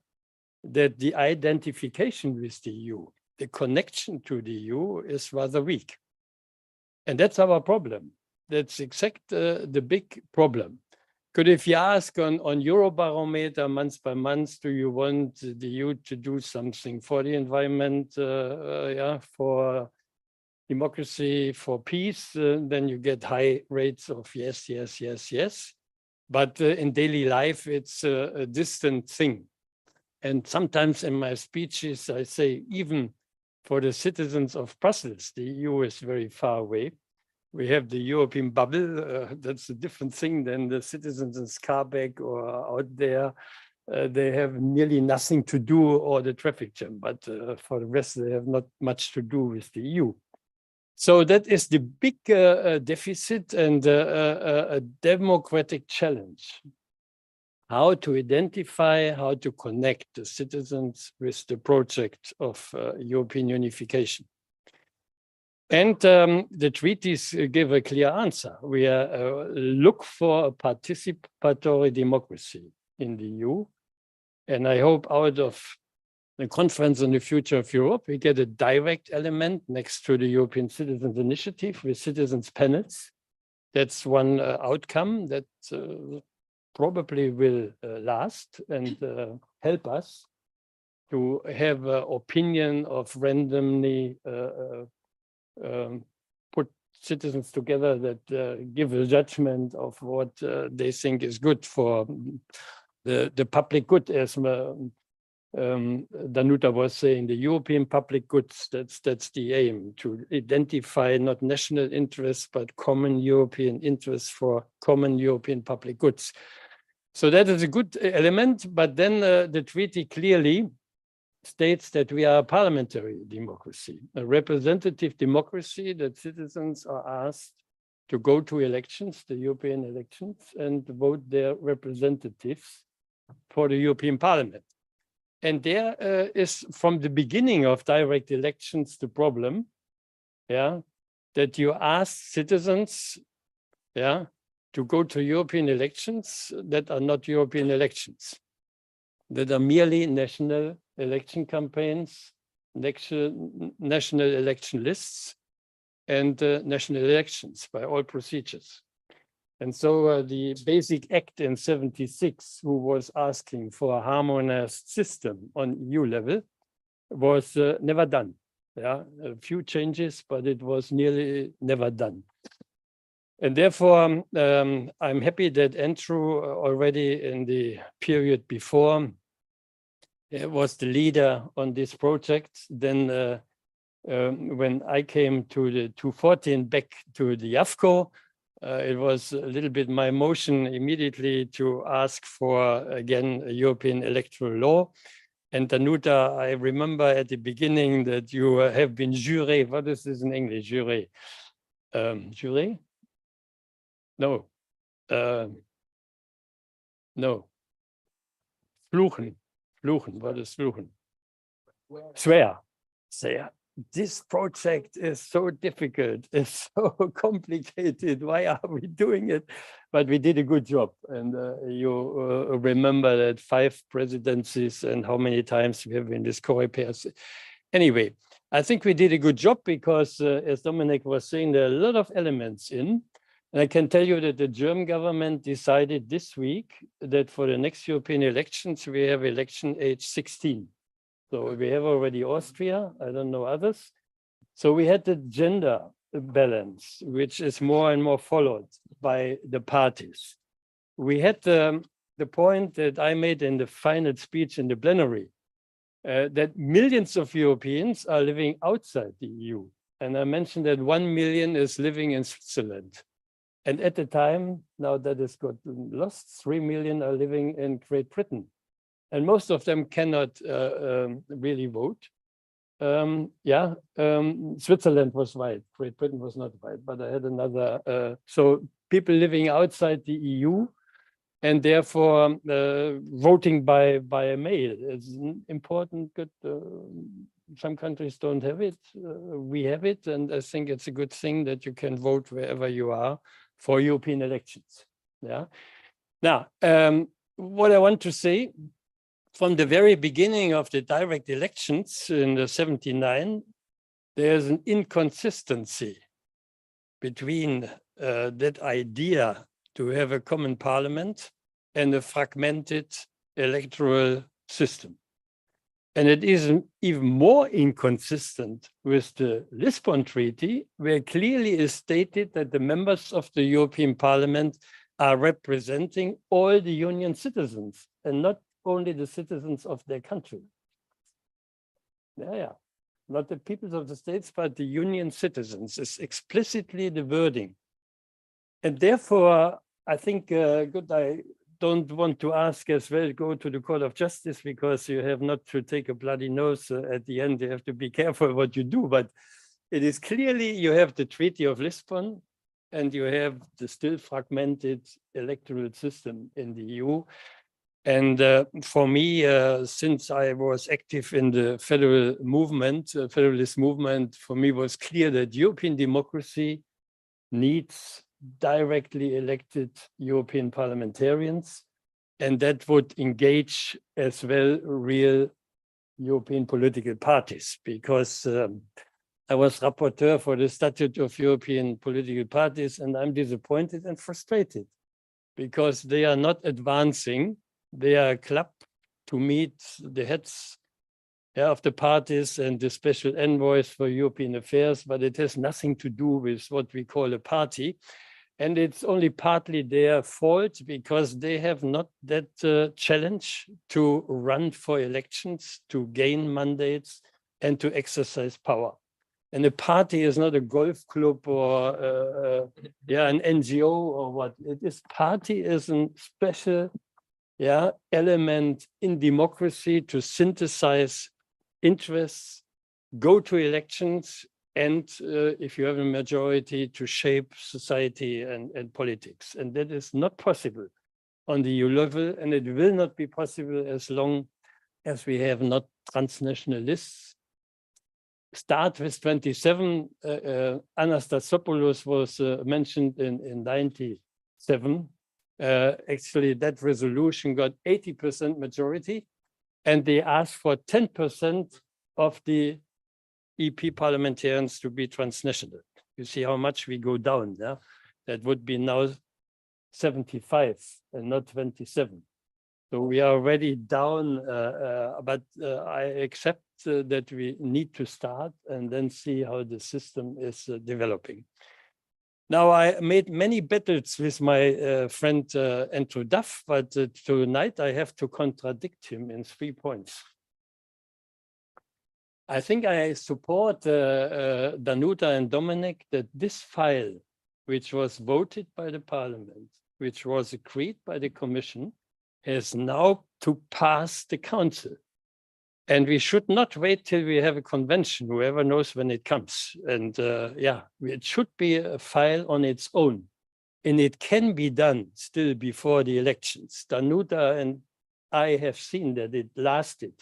that the identification with the EU, the connection to the EU is rather weak. And that's our problem. That's exactly the big problem. Because if you ask on Eurobarometer month by month, do you want the EU to do something for the environment, yeah, for democracy, for peace, then you get high rates of yes, yes, yes, yes. but in daily life, it's a distant thing. And sometimes in my speeches, I say, even for the citizens of Brussels, the EU is very far away. We have the European bubble. That's a different thing than the citizens in Schaerbeek or out there. They have nearly nothing to do or the traffic jam, but for the rest, they have not much to do with the EU. So that is the big deficit and a democratic challenge. How to identify, how to connect the citizens with the project of European unification. And the treaties give a clear answer. We look for a participatory democracy in the EU. And I hope out of the Conference on the Future of Europe, we get a direct element next to the European Citizens Initiative with citizens panels. That's one outcome that probably will last and help us to have an opinion of randomly put citizens together that give a judgment of what they think is good for the public good, as Danuta was saying, the European public goods. That's the aim, to identify not national interests, but common European interests for common European public goods. So that is a good element, but then the treaty clearly states that we are a parliamentary democracy, a representative democracy, that citizens are asked to go to elections, the European elections, and vote their representatives for the European Parliament. And there is, from the beginning of direct elections, the problem, that you ask citizens, to go to European elections that are not European elections, that are merely national election campaigns, national election lists, and national elections by all procedures. And so the Basic Act in '76, who was asking for a harmonized system on EU level, was never done. A few changes, but it was nearly never done. And therefore, I'm happy that Andrew already in the period before was the leader on this project. Then when I came to the 2014 back to the AFCO, it was a little bit my motion immediately to ask for, again, a European electoral law. And Danuta, I remember at the beginning that you have been juré. What is this in English, juré? Juré? No. No. Fluchen. Fluchen. What is fluchen? Swear. Swear. This project is so difficult. It's so complicated. Why are we doing it? But we did a good job. And you remember that 5 presidencies and how many times we have been this co-repairs. Anyway, I think we did a good job because, as Domenec was saying, there are a lot of elements in. And I can tell you that the German government decided this week that for the next European elections, we have election age 16. So we have already Austria, I don't know others. So we had the gender balance, which is more and more followed by the parties. We had the point that I made in the final speech in the plenary, that millions of Europeans are living outside the EU. And I mentioned that 1 million is living in Switzerland. And at the time, now that has got lost, 3 million are living in Great Britain. And most of them cannot really vote. Switzerland was white, Great Britain was not white, but I had another. So people living outside the EU and therefore voting by mail is important. Good. Some countries don't have it. We have it. And I think it's a good thing that you can vote wherever you are for European elections. Now, what I want to say, from the very beginning of the direct elections in the '79, there's an inconsistency between that idea to have a common parliament and a fragmented electoral system. And it is even more inconsistent with the Lisbon Treaty, where clearly is stated that the members of the European Parliament are representing all the union citizens and not only the citizens of their country. Yeah. Not the peoples of the states, but the union citizens is explicitly the wording. And therefore, I think, I don't want to ask as well, go to the Court of Justice, because you have not to take a bloody nose at the end. You have to be careful what you do. But it is clearly, you have the Treaty of Lisbon, and you have the still fragmented electoral system in the EU. And for me, since I was active in the federal movement, federalist movement, for me was clear that European democracy needs directly elected European parliamentarians, and that would engage as well real European political parties, because I was rapporteur for the Statute of European Political Parties, and I'm disappointed and frustrated because they are not advancing. They are a club to meet the heads of the parties and the special envoys for European affairs, but it has nothing to do with what we call a party. And it's only partly their fault because they have not that challenge to run for elections, to gain mandates, and to exercise power. And a party is not a golf club or an NGO or what. It is party is a special element in democracy to synthesize interests, go to elections, and if you have a majority, to shape society and politics. And that is not possible on the EU level, and it will not be possible as long as we have not transnational lists. Start with 27, Anastasopoulos was mentioned in 97. Actually, that resolution got 80% majority, and they asked for 10% of the EP parliamentarians to be transnational. You see how much we go down there. That would be now 75 and not 27. So we are already down, but I accept that we need to start and then see how the system is developing. Now, I made many battles with my friend Andrew Duff, but tonight I have to contradict him in 3 points. I think I support Danuta and Domenec that this file, which was voted by the parliament, which was agreed by the commission, has now to pass the council. And we should not wait till we have a convention, whoever knows when it comes. And it should be a file on its own. And it can be done still before the elections. Danuta and I have seen that it lasted.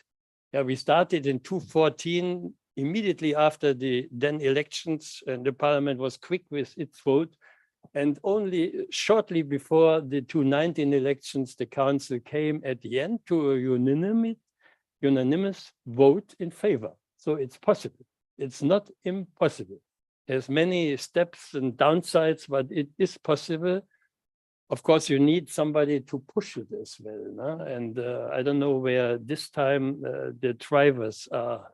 Yeah, we started in 2014, immediately after the then elections, and the parliament was quick with its vote. And only shortly before the 2019 elections, the council came at the end to a unanimous vote in favor. So it's possible. It's not impossible. There's many steps and downsides, but it is possible. Of course, you need somebody to push it as well. No? And I don't know where this time the drivers are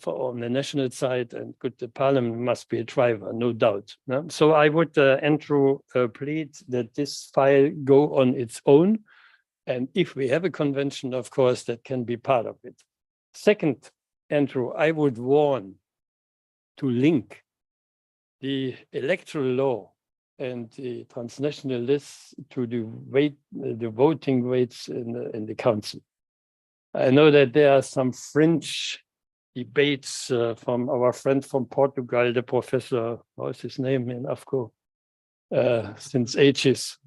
on the national side, and the parliament must be a driver, no doubt. No? So I would, Andrew, plead that this file go on its own. And if we have a convention, of course, that can be part of it. Second, Andrew, I would warn to link the electoral law and the transnational lists to the voting weights in the council. I know that there are some fringe debates from our friend from Portugal, the professor, what's his name in AFCO, since ages.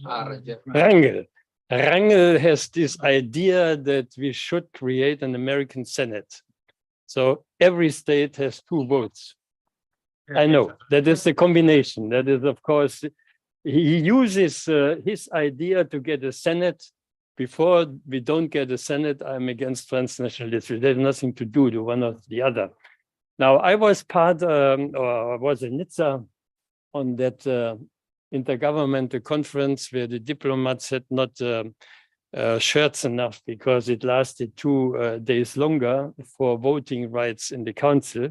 Rangel. Rangel has this idea that we should create an American Senate. So every state has 2 votes. I know that is the combination. That is, of course, he uses his idea to get a Senate. Before we don't get a Senate, I'm against transnationalism. It has nothing to do with one or the other. Now, I was part, or was in Nizza on that intergovernmental conference where the diplomats had not shirts enough because it lasted 2 days longer for voting rights in the council.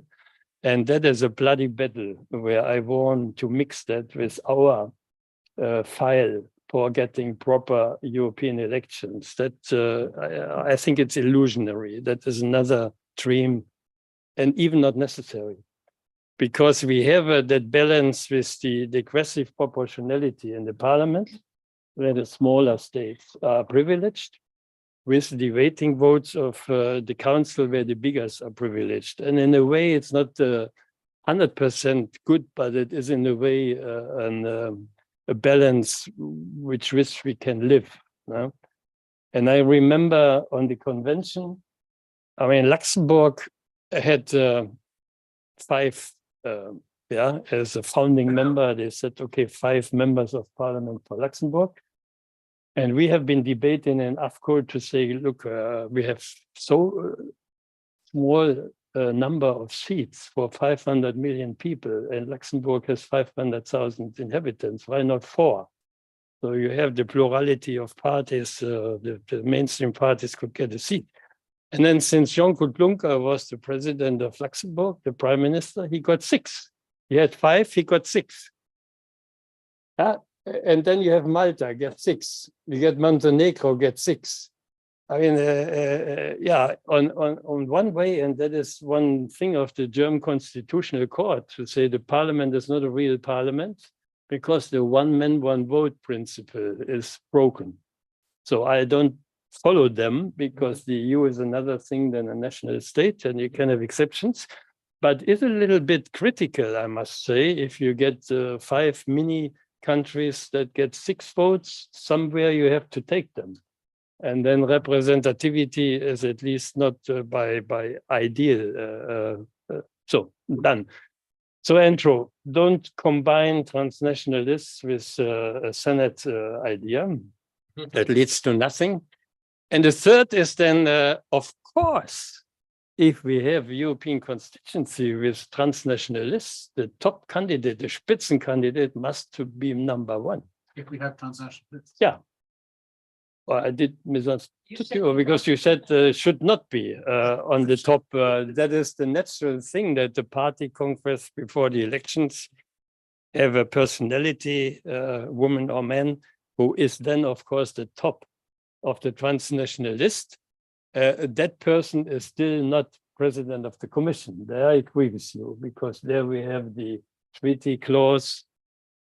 And that is a bloody battle where I want to mix that with our file for getting proper European elections. That I think it's illusionary. That is another dream and even not necessary, because we have that balance with the digressive proportionality in the parliament, where the smaller states are privileged, with the weighting votes of the council, where the biggest are privileged. And in a way, it's not 100% good, but it is in a way a balance with which we can live. No? And I remember on the convention, I mean, Luxembourg had 5, as a founding member, they said, okay, 5 members of parliament for Luxembourg. And we have been debating in AFCO to say, look, we have so small number of seats for 500 million people, and Luxembourg has 500,000 inhabitants. Why not 4? So you have the plurality of parties, the mainstream parties could get a seat. And then since Jean-Claude Juncker was the president of Luxembourg, the prime minister, he got 6. He had 5, he got 6. And then you have Malta, get 6. You get Montenegro, get 6. I mean, on one way, and that is one thing of the German Constitutional Court, to say the parliament is not a real parliament because the one man, one vote principle is broken. So I don't follow them, because the EU is another thing than a national state, and you can have exceptions. But it's a little bit critical, I must say, if you get 5 mini countries that get 6 votes, somewhere you have to take them. And then representativity is at least not by ideal. So done. So Andrew, don't combine transnationalists with a Senate idea. That leads to nothing. And the third is then, of course, if we have a European constituency with transnationalists, the top candidate, the Spitzencandidate, must to be number 1. If we have transnationalists. Yeah. Well, I did misunderstand you, because you said should not be on the top. That is the natural thing, that the party congress before the elections have a personality, woman or man, who is then, of course, the top of the transnational list. That person is still not president of the commission. There I agree with you, because there we have the treaty clause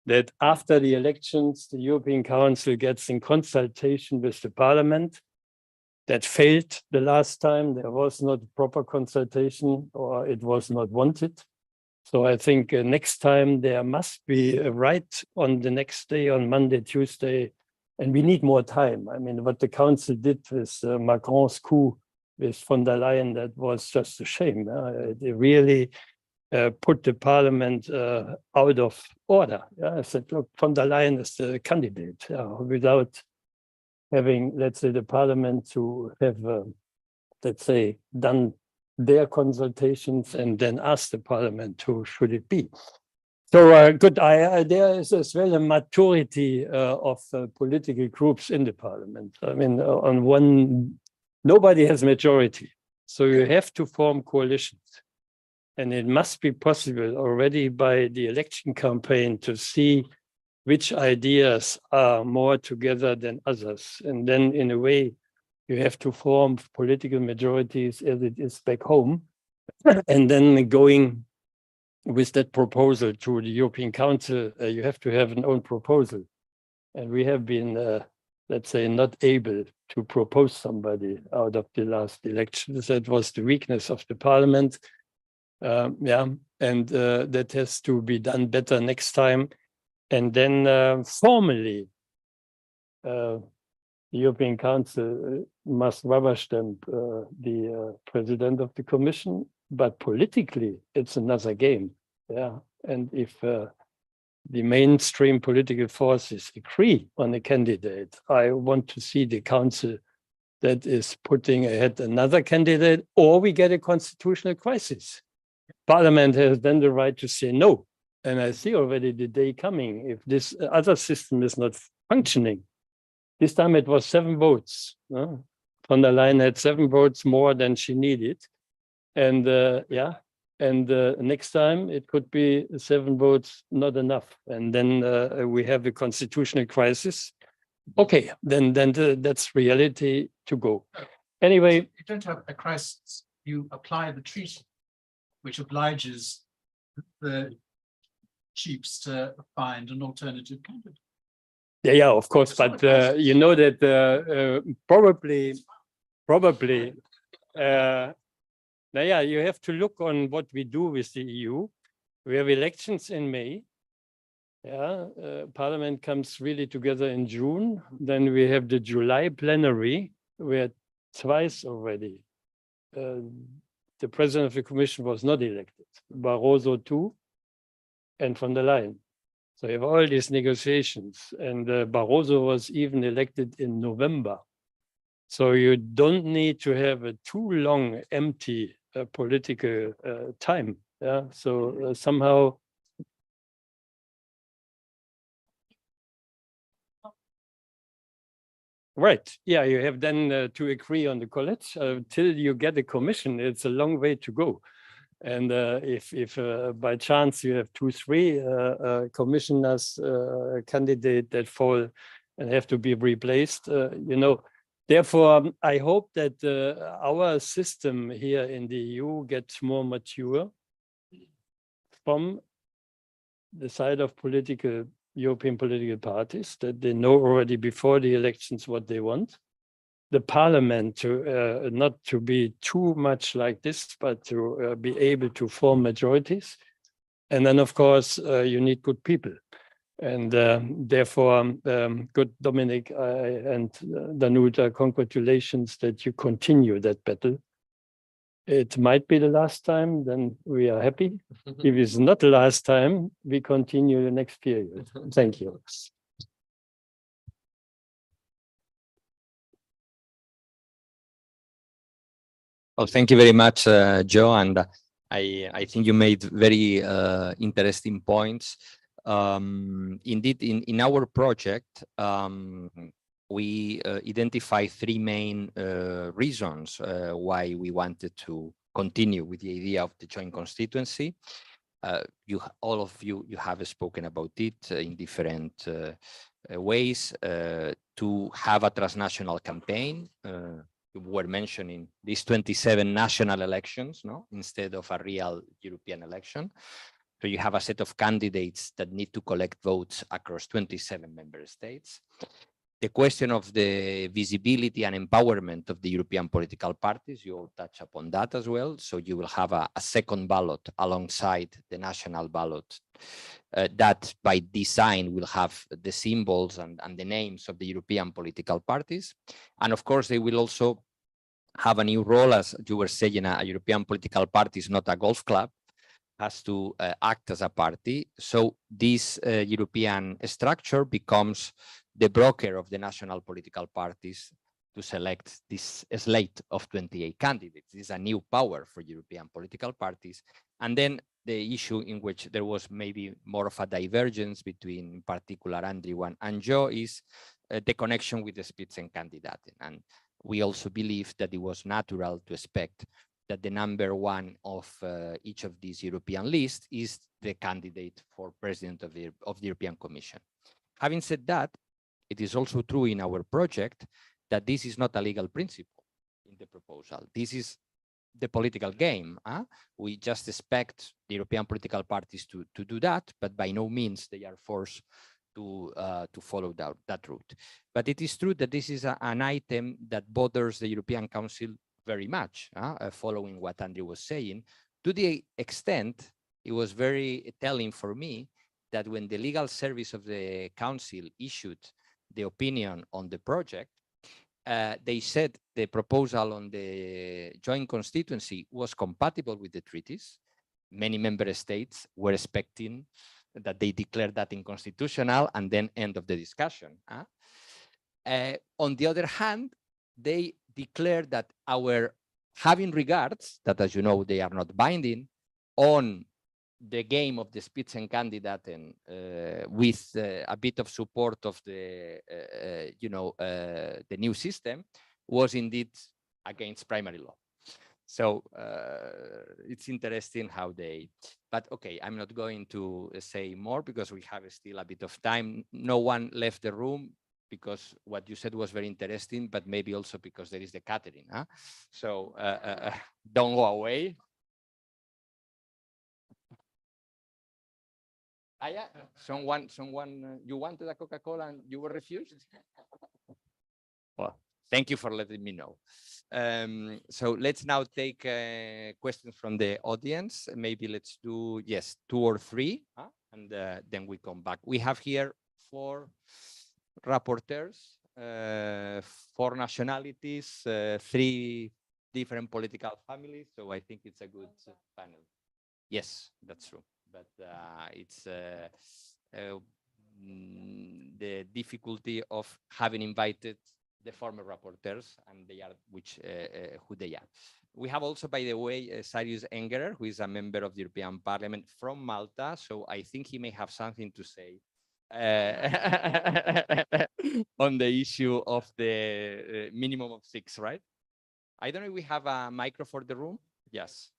that after the elections, the European Council gets in consultation with the parliament. That failed the last time. There was not proper consultation, or it was not wanted. So I think next time there must be a right on the next day, on Monday, Tuesday, and we need more time. I mean, what the council did with Macron's coup with von der Leyen, that was just a shame. They really put the parliament out of order. I said, look, von der Leyen is the candidate, without having, let's say, the parliament to have, let's say, done their consultations and then ask the parliament who should it be. So good, there is as well a maturity of political groups in the parliament. I mean, on one, nobody has majority. So you have to form coalitions. And it must be possible already by the election campaign to see which ideas are more together than others. And then in a way, you have to form political majorities as it is back home. And then going with that proposal to the European Council, you have to have an own proposal. And we have been, let's say, not able to propose somebody out of the last elections. That was the weakness of the parliament. And that has to be done better next time. And then formally, the European Council must rubber stamp the president of the Commission, but politically, it's another game. Yeah, and if the mainstream political forces agree on a candidate, I want to see the Council that is putting ahead another candidate, or we get a constitutional crisis. Parliament has then the right to say no. And I see already the day coming, if this other system is not functioning. This time it was 7 votes. Von der Leyen had 7 votes more than she needed. And And next time it could be 7 votes, not enough. And then we have a constitutional crisis. Okay, then that's reality to go. Anyway. You don't have a crisis. You apply the treaty, which obliges the chiefs to find an alternative candidate. Yeah, of course. But you know that probably, you have to look on what we do with the EU. We have elections in May. Yeah, Parliament comes really together in June. Then we have the July plenary, where twice already the president of the Commission was not elected, Barroso too, and von der Leyen. So you have all these negotiations, and Barroso was even elected in November. So you don't need to have a too long, empty political time. Yeah, so somehow. Right. Yeah, you have then to agree on the college till you get a commission. It's a long way to go. And if by chance you have 2, 3 commissioners candidate that fall and have to be replaced, you know. Therefore, I hope that our system here in the EU gets more mature from the side of European political parties, that they know already before the elections what they want. The parliament to not to be too much like this, but to be able to form majorities. And then, of course, you need good people. And therefore, good Domenec and Danuta, congratulations that you continue that battle. It might be the last time, then we are happy. If it's not the last time, we continue the next period. Thank you. Well, thank you very much, Joe. And I think you made very interesting points. Indeed, in our project, we identify 3 main reasons why we wanted to continue with the idea of the joint constituency. All of you have spoken about it in different ways. To have a transnational campaign. We're mentioning these 27 national elections, no, instead of a real European election. So you have a set of candidates that need to collect votes across 27 member states. The question of the visibility and empowerment of the European political parties, you all touch upon that as well. So you will have a second ballot alongside the national ballot that by design will have the symbols and the names of the European political parties. And of course, they will also have a new role, as you were saying, a European political party is not a golf club, has to act as a party. So this European structure becomes the broker of the national political parties to select this slate of 28 candidates. This is a new power for European political parties. And then the issue in which there was maybe more of a divergence between, in particular, Andrew and Joe is the connection with the Spitzenkandidaten. And we also believe that it was natural to expect that the number 1 of each of these European lists is the candidate for president of the European Commission. Having said that, it is also true in our project that this is not a legal principle in the proposal. This is the political game. We just expect the European political parties to do that, but by no means they are forced to follow that route. But it is true that this is an item that bothers the European Council very much, following what Andrew was saying, to the extent it was very telling for me that when the legal service of the Council issued the opinion on the project, they said the proposal on the joint constituency was compatible with the treaties. Many member states were expecting that they declared that unconstitutional and then end of the discussion. On the other hand, they declared that our having regards, that as you know, they are not binding, on the game of the Spitzenkandidaten with a bit of support of the, the new system was indeed against primary law. So it's interesting how they, but okay, I'm not going to say more because we have still a bit of time. No one left the room because what you said was very interesting, but maybe also because there is the catering. Huh? So don't go away. Yeah. Someone, you wanted a Coca-Cola and you were refused? Well, thank you for letting me know. So let's now take questions from the audience. Maybe let's do, yes, 2 or 3, and then we come back. We have here 4 rapporteurs, 4 nationalities, 3 different political families. So I think it's a good panel. Yes, that's true. But it's the difficulty of having invited the former rapporteurs, and they are who they are. We have also, by the way, Sarius Engerer, who is a member of the European Parliament from Malta. So I think he may have something to say on the issue of the minimum of 6, right? I don't know if we have a micro for the room. Yes.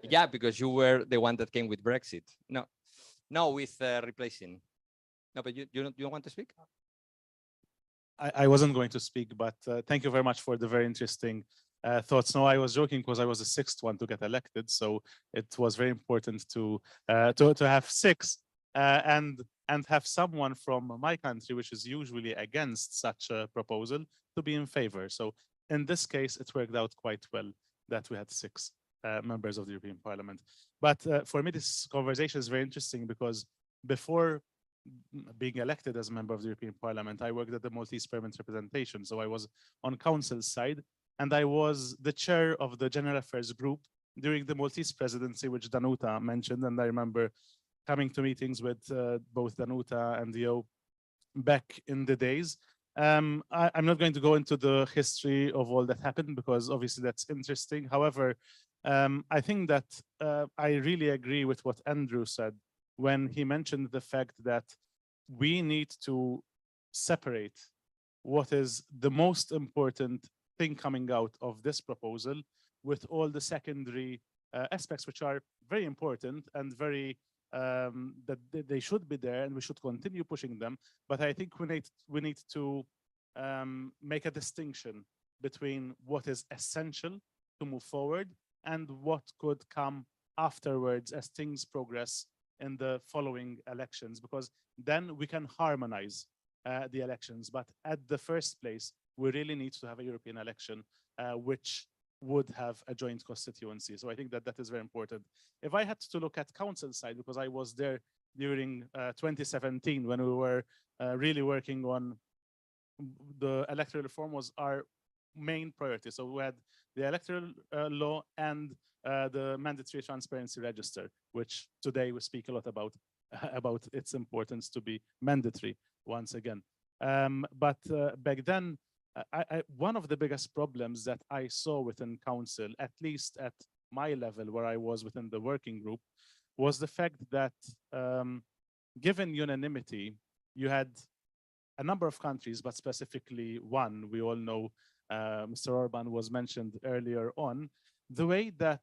Yeah, because you were the one that came with Brexit. No, with replacing. No, but you don't want to speak? I wasn't going to speak, but thank you very much for the very interesting thoughts. No, I was joking because I was the 6th one to get elected, so it was very important to have 6 and have someone from my country, which is usually against such a proposal, to be in favor. So in this case, it worked out quite well that we had 6 members of the European Parliament. But for me, this conversation is very interesting because before being elected as a member of the European Parliament, I worked at the Maltese Parliament representation. So I was on council side, and I was the chair of the General Affairs Group during the Maltese presidency, which Danuta mentioned. And I remember coming to meetings with both Danuta and Theo back in the days. I'm not going to go into the history of all that happened because obviously that's interesting. However, I think that I really agree with what Andrew said when he mentioned the fact that we need to separate what is the most important thing coming out of this proposal with all the secondary aspects, which are very important and very that they should be there, and we should continue pushing them. But I think we need to make a distinction between what is essential to move forward and what could come afterwards as things progress in the following elections, because then we can harmonize the elections. But at the first place, we really need to have a European election which would have a joint constituency. So I think that that is very important. If I had to look at council side, because I was there during 2017 when we were really working on the electoral reform, was our main priority. So we had the electoral law and the mandatory transparency register, which today we speak a lot about its importance to be mandatory once again. But back then, one of the biggest problems that I saw within council, at least at my level where I was within the working group, was the fact that given unanimity, you had a number of countries, but specifically one, we all know Mr. Orban was mentioned earlier on, the way that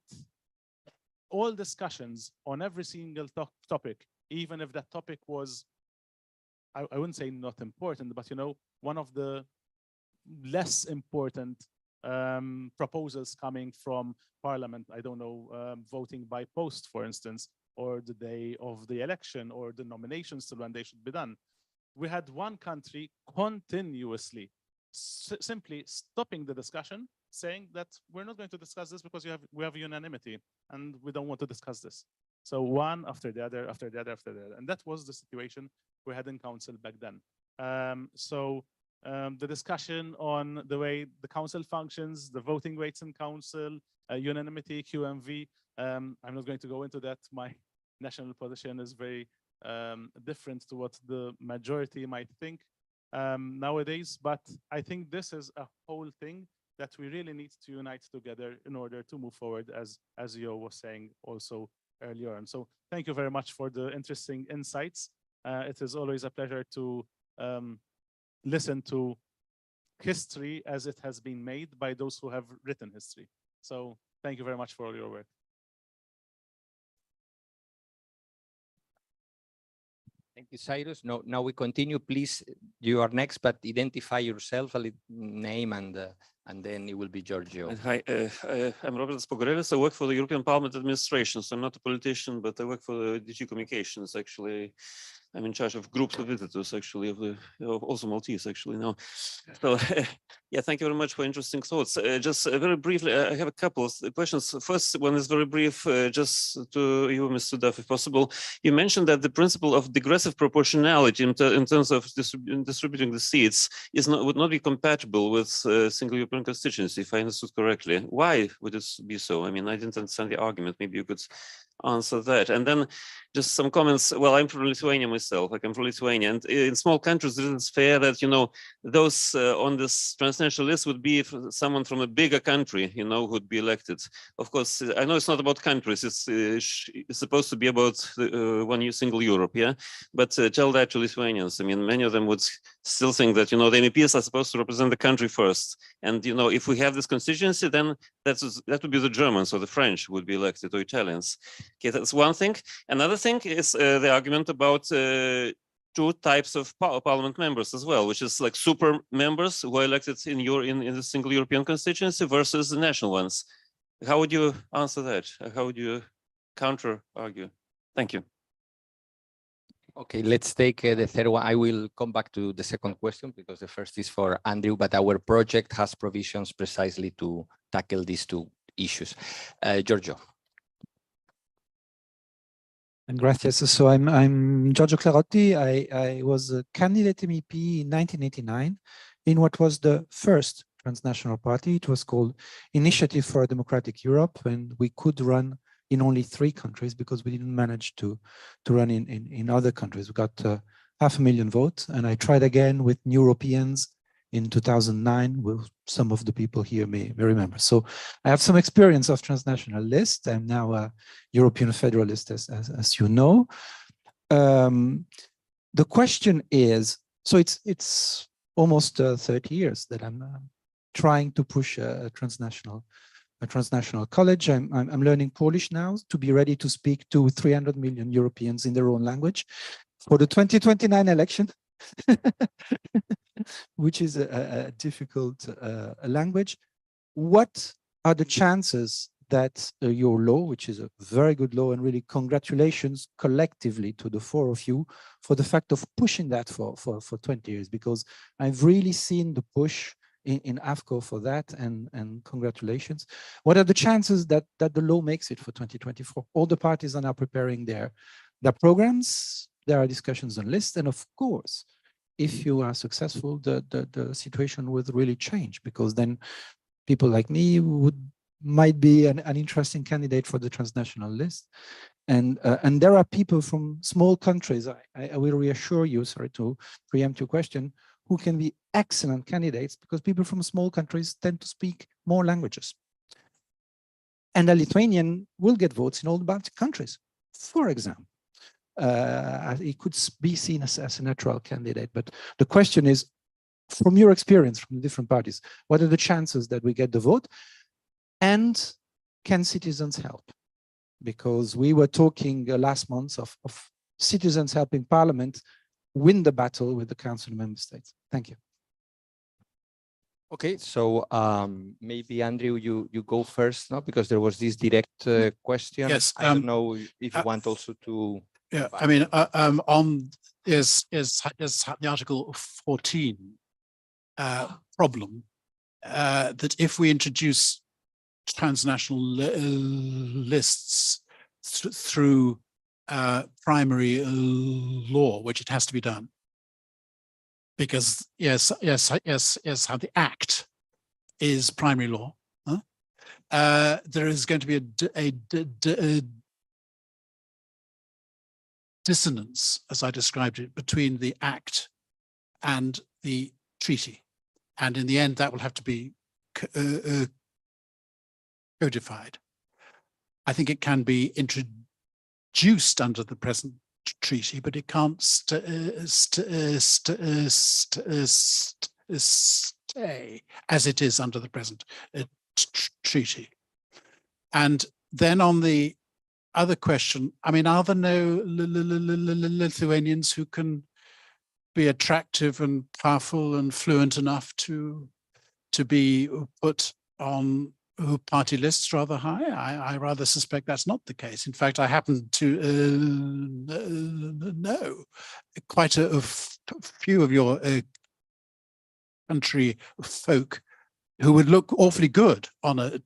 all discussions on every single topic, even if that topic was, I wouldn't say not important, but one of the less important proposals coming from Parliament, I don't know, voting by post, for instance, or the day of the election, or the nominations to when they should be done. We had one country continuously simply stopping the discussion, saying that we're not going to discuss this because we have unanimity and we don't want to discuss this. So one after the other, after the other, after the other. And that was the situation we had in council back then. The discussion on the way the council functions, the voting rates in council, unanimity, QMV. I'm not going to go into that. My national position is very different to what the majority might think nowadays. But I think this is a whole thing that we really need to unite together in order to move forward, as Yo was saying also earlier on. So thank you very much for the interesting insights. It is always a pleasure to listen to history as it has been made by those who have written history. So thank you very much for all your work. Thank you, Cyrus. Now we continue. Please, you are next, but identify yourself, a name, and then it will be Giorgio. Hi, I'm Robert Spogorelis. I work for the European Parliament administration, so I'm not a politician, but I work for the DG Communications. Actually, I'm in charge of groups of visitors, actually, also Maltese, actually, now. So, yeah, thank you very much for interesting thoughts. Just very briefly, I have a couple of questions. First one is very brief, just to you, Mr. Duff, if possible. You mentioned that the principle of digressive proportionality in terms of distributing the seats would not be compatible with single European constituency, if I understood correctly. Why would it be so? I mean, I didn't understand the argument. Maybe you could answer that. And then just some comments. Well, I'm from Lithuania myself. Like, I'm from Lithuania, and in small countries, it's fair that, you know, those on this transnational list would be someone from a bigger country, you know, who'd be elected. Of course, I know it's not about countries. It's supposed to be about one single Europe, yeah. But tell that to Lithuanians. I mean, many of them would still think that, you know, the MEPs are supposed to represent the country first. And, you know, if we have this constituency, then that would be the Germans or the French would be elected, or Italians. Okay, that's one thing. Another thing is the argument about two types of parliament members as well, which is like super members who are elected in the single European constituency versus the national ones. How would you answer that? How would you counter argue? Thank you. Okay, let's take the third one. I will come back to the second question because the first is for Andrew, but our project has provisions precisely to tackle these two issues. Giorgio. And gracias. So I'm Giorgio Clarotti. I was a candidate MEP in 1989 in what was the first transnational party. It was called Initiative for a Democratic Europe, and we could run in only 3 countries because we didn't manage to run in other countries. We got 500,000 votes, and I tried again with New Europeans in 2009, with some of the people here may remember. So I have some experience of transnational lists. I'm now a European federalist, as you know. The question is, so it's almost 30 years that I'm trying to push a transnational college. I'm learning Polish now to be ready to speak to 300 million Europeans in their own language for the 2029 election. Which is a difficult language. What are the chances that your law, which is a very good law, and really congratulations collectively to the 4 of you for the fact of pushing that for 20 years, because I've really seen the push in AFCO for that, and congratulations. What are the chances that the law makes it for 2024? All the parties are now preparing their programs. There are discussions on lists, and of course, if you are successful, the situation would really change, because then people like me might be an interesting candidate for the transnational list. And there are people from small countries, I will reassure you, sorry to preempt your question, who can be excellent candidates, because people from small countries tend to speak more languages. And a Lithuanian will get votes in all the Baltic countries, for example. He could be seen as a natural candidate. But the question is, from your experience from the different parties, what are the chances that we get the vote? And can citizens help? Because we were talking last month of citizens helping Parliament win the battle with the Council member states. Thank you. Okay, so maybe Andrew, you go first, no? Because there was this direct question. Yes, I don't know if you want also to. Yeah, I mean, on is the Article 14 problem that if we introduce transnational lists through primary law, which it has to be done, because yes, how the Act is primary law. There is going to be a dissonance, as I described it, between the Act and the treaty. And in the end, that will have to be codified. I think it can be introduced under the present treaty, but it can't stay as it is under the present treaty. And then on the other question, I mean, are there no Lithuanians who can be attractive and powerful and fluent enough to be put on party lists rather high? I rather suspect that's not the case. In fact, I happen to know quite a few of your country folk who would look awfully good on a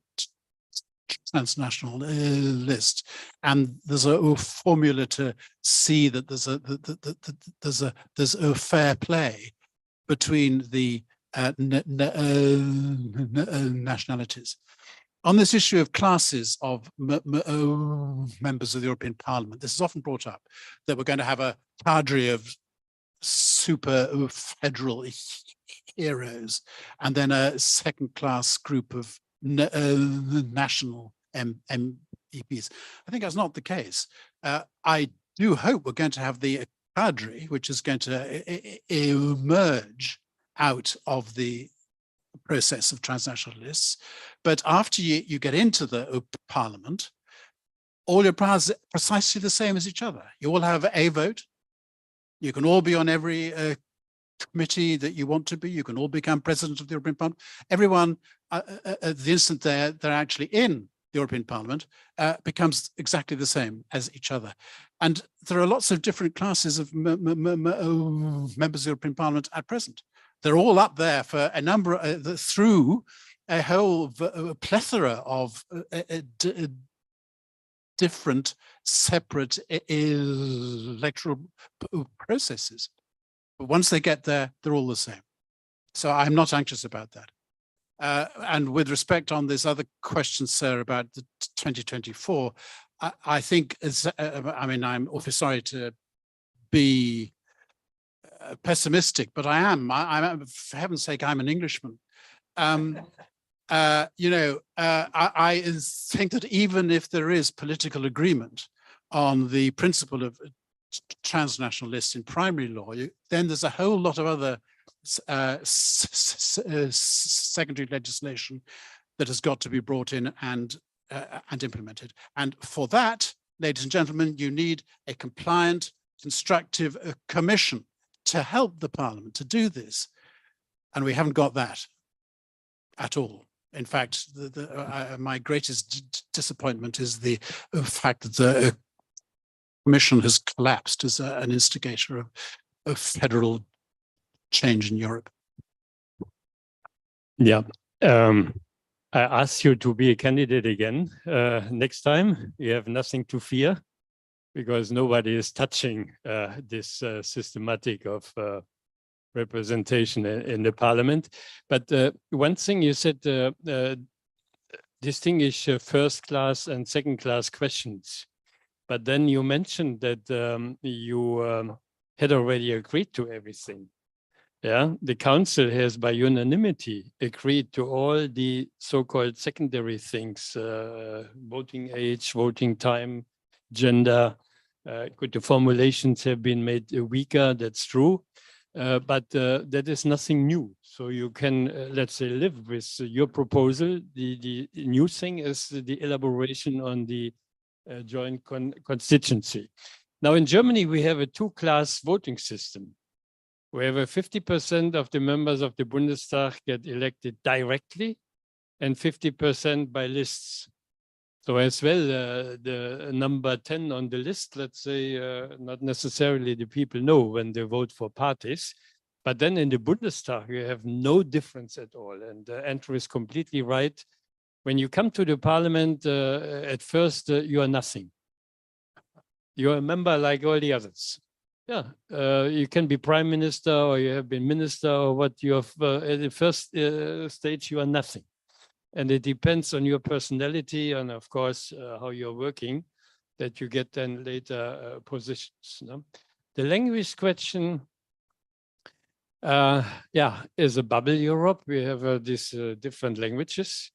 transnational list, and there's a formula to see that there's a fair play between the nationalities. On this issue of classes of members of the European Parliament, this is often brought up that we're going to have a cadre of super federal heroes and then a second-class group of national MEPs. I think that's not the case. I do hope we're going to have the cadre, which is going to emerge out of the process of transnational lists. But after you get into the parliament, all your powers are precisely the same as each other. You all have a vote. You can all be on every committee that you want to be. You can all become president of the European Parliament. Everyone, at the instant they're actually in the European Parliament, becomes exactly the same as each other. And there are lots of different classes of members of the European Parliament at present. They're all up there for a number, through a whole plethora of different separate electoral processes. But once they get there, they're all the same. So I'm not anxious about that. And with respect on this other question, sir, about the 2024, I think, I mean, I'm awfully sorry to be pessimistic, but I'm for heaven's sake, I'm an Englishman. I think that even if there is political agreement on the principle of transnational lists in primary law, then there's a whole lot of other secondary legislation that has got to be brought in and implemented. And for that, ladies and gentlemen, you need a compliant, constructive commission to help the Parliament to do this. And we haven't got that at all. In fact, my greatest disappointment is the fact that the Commission has collapsed as an instigator of federal change in Europe. Yeah, I ask you to be a candidate again next time. You have nothing to fear because nobody is touching this systematic of representation in the parliament. But one thing you said, distinguish first class and second class questions. But then you mentioned that you had already agreed to everything. Yeah, the council has by unanimity agreed to all the so-called secondary things, voting age, voting time, gender. The formulations have been made weaker, that's true. But that is nothing new. So you can, let's say, live with your proposal. The new thing is the elaboration on the joint constituency. Now in Germany, we have a two-class voting system. We have 50% of the members of the Bundestag get elected directly and 50% by lists. So as well, the number 10 on the list, let's say, not necessarily the people know when they vote for parties, but then in the Bundestag, you have no difference at all. And Andrew is completely right. When you come to the parliament, at first, you are nothing. You're a member like all the others. Yeah, you can be prime minister or you have been minister or what you have, at the first stage, you are nothing. And it depends on your personality and of course, how you're working that you get then later positions. No? The language question, is a bubble Europe. We have these different languages.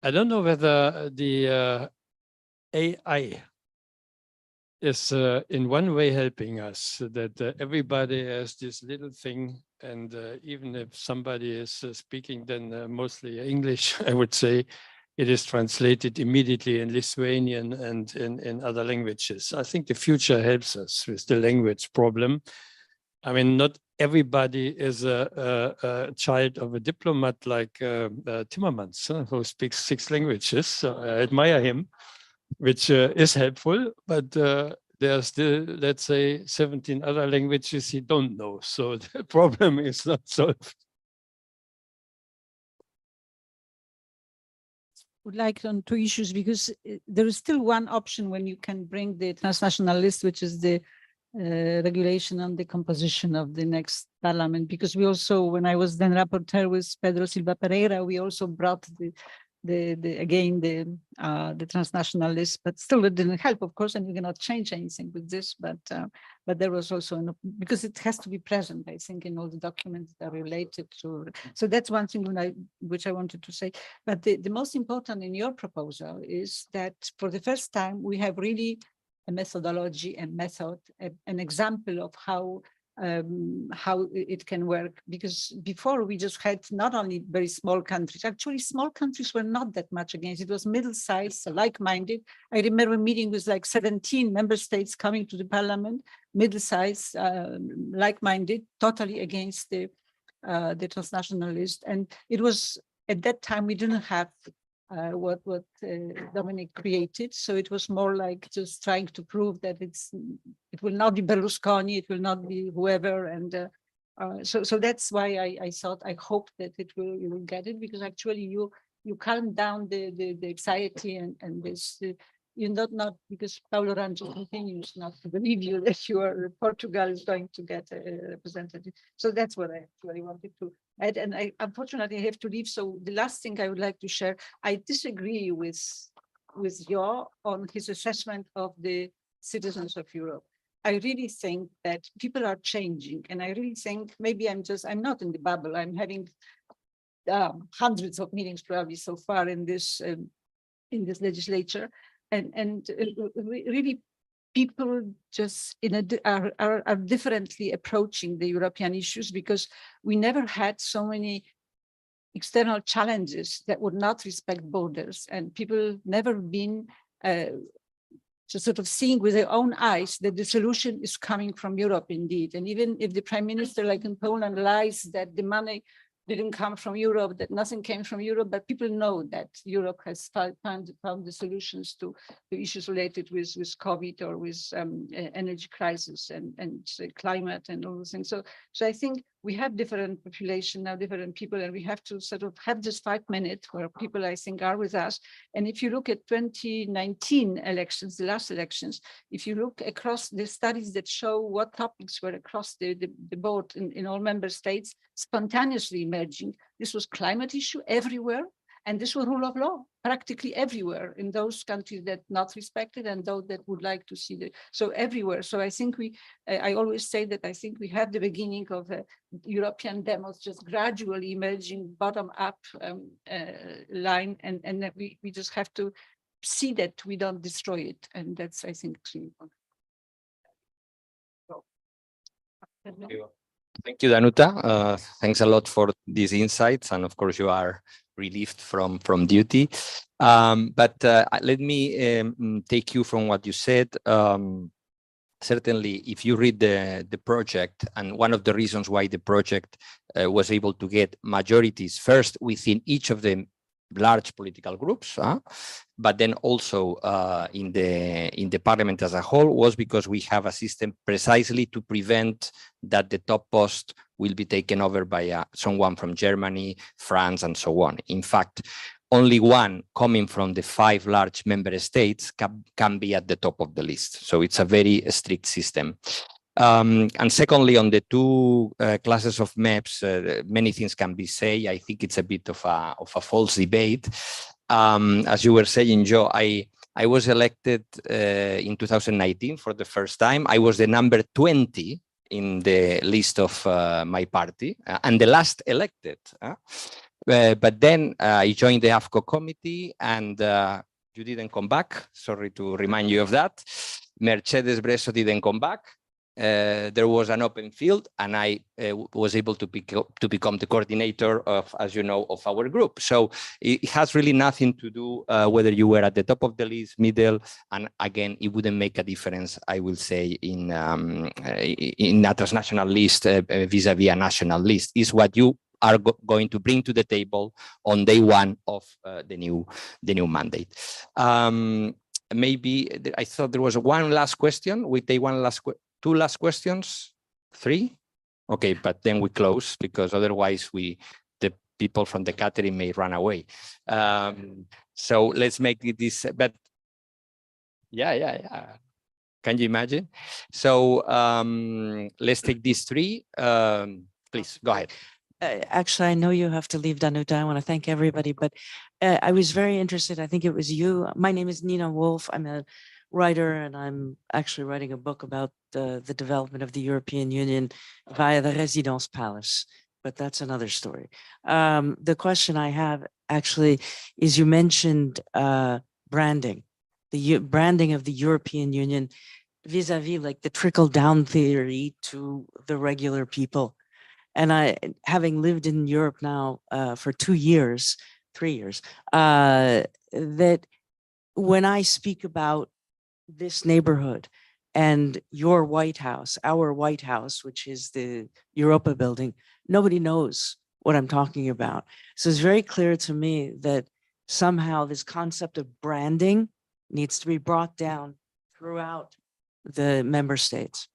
I don't know whether the AI is in one way helping us, that everybody has this little thing And even if somebody is speaking then mostly English, I would say it is translated immediately in Lithuanian and in other languages. I think the future helps us with the language problem. I mean, not everybody is a child of a diplomat like Timmermans, who speaks 6 languages. So I admire him, which is helpful, but there are still, let's say, 17 other languages he don't know. So the problem is not solved. Would like on 2 issues, because there is still one option when you can bring the transnational list, which is the regulation on the composition of the next parliament. Because we also, when I was then rapporteur with Pedro Silva Pereira, we also brought the transnational list, but still it didn't help, of course, and we cannot change anything with this. But there was also because it has to be present, I think, in all the documents that are related to. So that's one thing which I wanted to say. But the most important in your proposal is that for the first time we have really a methodology and method, an example of how it can work, because before we just had not only very small countries, actually small countries were not that much against it. Was middle-sized, like-minded. I remember meeting with like 17 member states coming to the parliament, middle-sized, like-minded, totally against the transnational list. And it was at that time we didn't have what Dominic created. So it was more like just trying to prove that it will not be Berlusconi, it will not be whoever. And so that's why I thought, I hope that you will get it, because actually you calm down the anxiety and this, you're not because Paulo Rangel continues not to believe you that Portugal is going to get a representative. So that's what I actually wanted to add. And I unfortunately have to leave. So the last thing I would like to share, I disagree with Jo on his assessment of the citizens of Europe. I really think that people are changing, and I really think maybe I'm not in the bubble. I'm having hundreds of meetings probably so far in this legislature. And really, people just are differently approaching the European issues, because we never had so many external challenges that would not respect borders, and people never been just sort of seeing with their own eyes that the solution is coming from Europe indeed. And even if the prime minister, like in Poland, lies that the money didn't come from Europe, that nothing came from Europe, but people know that Europe has found the solutions to the issues related with COVID or with energy crisis and climate and all those things. So I think we have different population now, different people, and we have to sort of have this 5 minutes where people, I think, are with us. And if you look at 2019 elections, the last elections, if you look across the studies that show what topics were across the board in all member states, spontaneously emerging, this was climate issue everywhere, and this was rule of law practically everywhere in those countries that not respected and those that would like to see so everywhere. So I think I always say that I think we have the beginning of a European demos just gradually emerging bottom-up line, and that we just have to see that we don't destroy it, and that's, I think, extremely important. Thank you, Danuta. Thanks a lot for these insights, and of course you are relieved from duty. But let me take you from what you said. Certainly, if you read the project, and one of the reasons why the project was able to get majorities first within each of the large political groups, but then also in the parliament as a whole, was because we have a system precisely to prevent that the top post will be taken over by someone from Germany, France, and so on. In fact, only one coming from the 5 large member states can be at the top of the list. So it's a very strict system. And secondly, on the 2 classes of MEPs, many things can be said. I think it's a bit of a false debate. As you were saying, Jo, I was elected in 2019 for the first time. I was the number 20 in the list of my party, and the last elected. But then I joined the AFCO committee, and you didn't come back. Sorry to remind you of that. Mercedes Bresso didn't come back. there was an open field, and I was able to become the coordinator of, as you know, of our group. So it has really nothing to do whether you were at the top of the list, middle, and again, it wouldn't make a difference, I will say, in a transnational list vis-a-vis a national list. Is what you are going to bring to the table on day one of the new mandate. Maybe I thought there was one last question. We take two last questions, 3. Okay, but then we close, because otherwise the people from the catering may run away. So let's make this, but yeah. Can you imagine? So let's take these 3. Please, go ahead. Actually, I know you have to leave, Danuta. I want to thank everybody, but I was very interested. I think it was you. My name is Nina Wolf. I'm a writer, and I'm actually writing a book about the development of the European Union via the Residence Palace, but that's another story. The question I have actually is, you mentioned branding, the branding of the European Union vis-a-vis like the trickle-down theory to the regular people. And I, having lived in Europe now for 3 years, that when I speak about this neighborhood and your White House, our White House, which is the Europa building, nobody knows what I'm talking about. So it's very clear to me that somehow this concept of branding needs to be brought down throughout the member states.